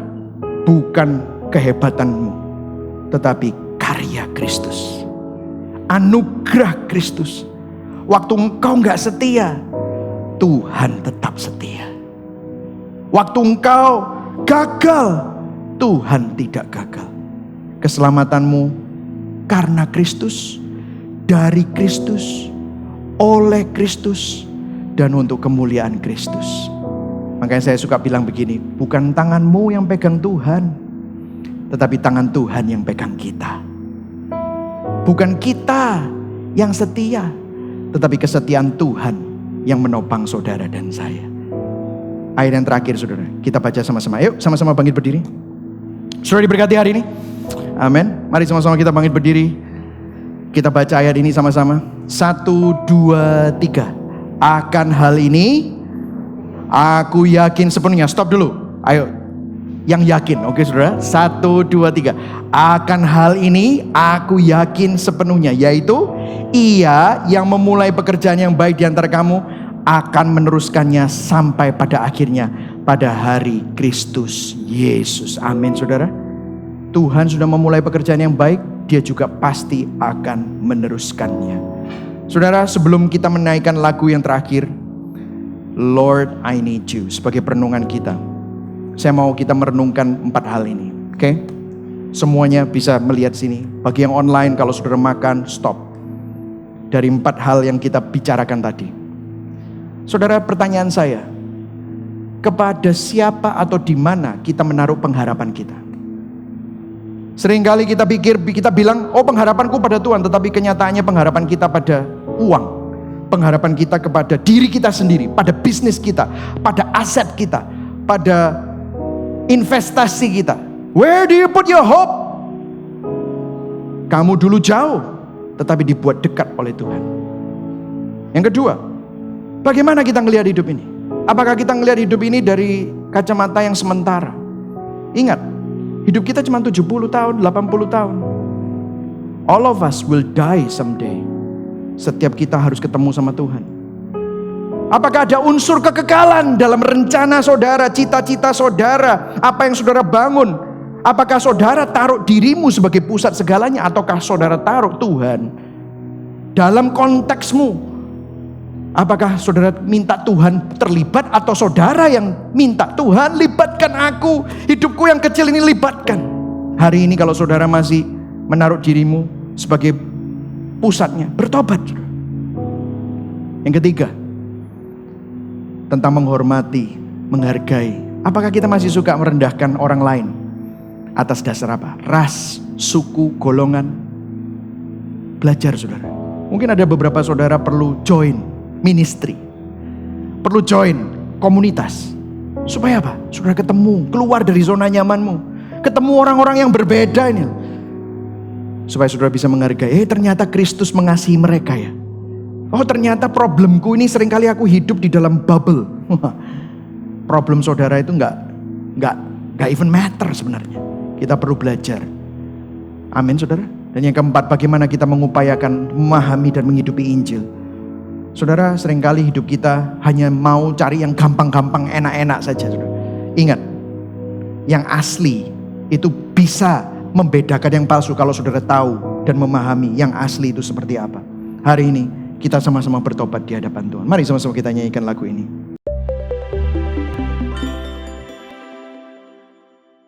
A: bukan kehebatanmu, tetapi karya Kristus, anugerah Kristus. Waktu engkau gak setia, Tuhan tetap setia. Waktu engkau gagal, Tuhan tidak gagal. Keselamatanmu karena Kristus, dari Kristus, oleh Kristus, dan untuk kemuliaan Kristus. Makanya saya suka bilang begini, bukan tanganmu yang pegang Tuhan, tetapi tangan Tuhan yang pegang kita. Bukan kita yang setia, tetapi kesetiaan Tuhan yang menopang saudara dan saya. Ayat yang terakhir saudara, kita baca sama-sama. Yuk sama-sama bangkit berdiri. Saudara diberkati hari ini. Amin. Mari sama-sama kita bangkit berdiri. Kita baca ayat ini sama-sama. 1, 2, 3. Akan hal ini aku yakin sepenuhnya. Stop dulu. Ayo. Yang yakin. Oke saudara. 1, 2, 3. Akan hal ini aku yakin sepenuhnya. Yaitu Ia yang memulai pekerjaan yang baik di antara kamu akan meneruskannya sampai pada akhirnya, pada hari Kristus Yesus. Amin saudara. Tuhan sudah memulai pekerjaan yang baik, Dia juga pasti akan meneruskannya. Saudara, sebelum kita menaikkan lagu yang terakhir, Lord I Need You, sebagai perenungan kita, saya mau kita merenungkan 4 hal ini. Oke? Semuanya bisa melihat sini. Bagi yang online, kalau saudara makan, stop. Dari 4 hal yang kita bicarakan tadi. Saudara, pertanyaan saya, kepada siapa atau di mana kita menaruh pengharapan kita? Seringkali kita pikir, kita bilang, oh pengharapanku pada Tuhan, tetapi kenyataannya pengharapan kita pada uang. Pengharapan kita kepada diri kita sendiri, pada bisnis kita, pada aset kita, pada investasi kita. Where do you put your hope? Kamu dulu jauh, tetapi dibuat dekat oleh Tuhan. Yang kedua, bagaimana kita ngelihat hidup ini? Apakah kita ngelihat hidup ini dari kacamata yang sementara? Ingat, hidup kita cuma 70 tahun, 80 tahun. All of us will die someday. Setiap kita harus ketemu sama Tuhan. Apakah ada unsur kekekalan dalam rencana saudara, cita-cita saudara, apa yang saudara bangun? Apakah saudara taruh dirimu sebagai pusat segalanya, ataukah saudara taruh Tuhan dalam konteksmu? Apakah saudara minta Tuhan terlibat, atau saudara yang minta Tuhan libatkan aku, hidupku yang kecil ini libatkan? Hari ini kalau saudara masih menaruh dirimu sebagai pusatnya, bertobat. Yang ketiga, tentang menghormati, menghargai. Apakah kita masih suka merendahkan orang lain atas dasar apa? Ras, suku, golongan. Belajar saudara. Mungkin ada beberapa saudara perlu join ministry, perlu join komunitas. Supaya apa? Saudara ketemu, keluar dari zona nyamanmu, ketemu orang-orang yang berbeda ini, supaya saudara bisa menghargai. Ternyata Kristus mengasihi mereka ya. Oh ternyata problemku ini seringkali aku hidup di dalam bubble. Problem saudara itu nggak even matter sebenarnya. Kita perlu belajar. Amin saudara. Dan yang keempat, bagaimana kita mengupayakan memahami dan menghidupi Injil. Saudara, seringkali hidup kita hanya mau cari yang gampang-gampang, enak-enak saja saudara. Ingat, yang asli itu bisa membedakan yang palsu kalau saudara tahu dan memahami yang asli itu seperti apa. Hari ini kita sama-sama bertobat di hadapan Tuhan. Mari sama-sama kita nyanyikan lagu ini.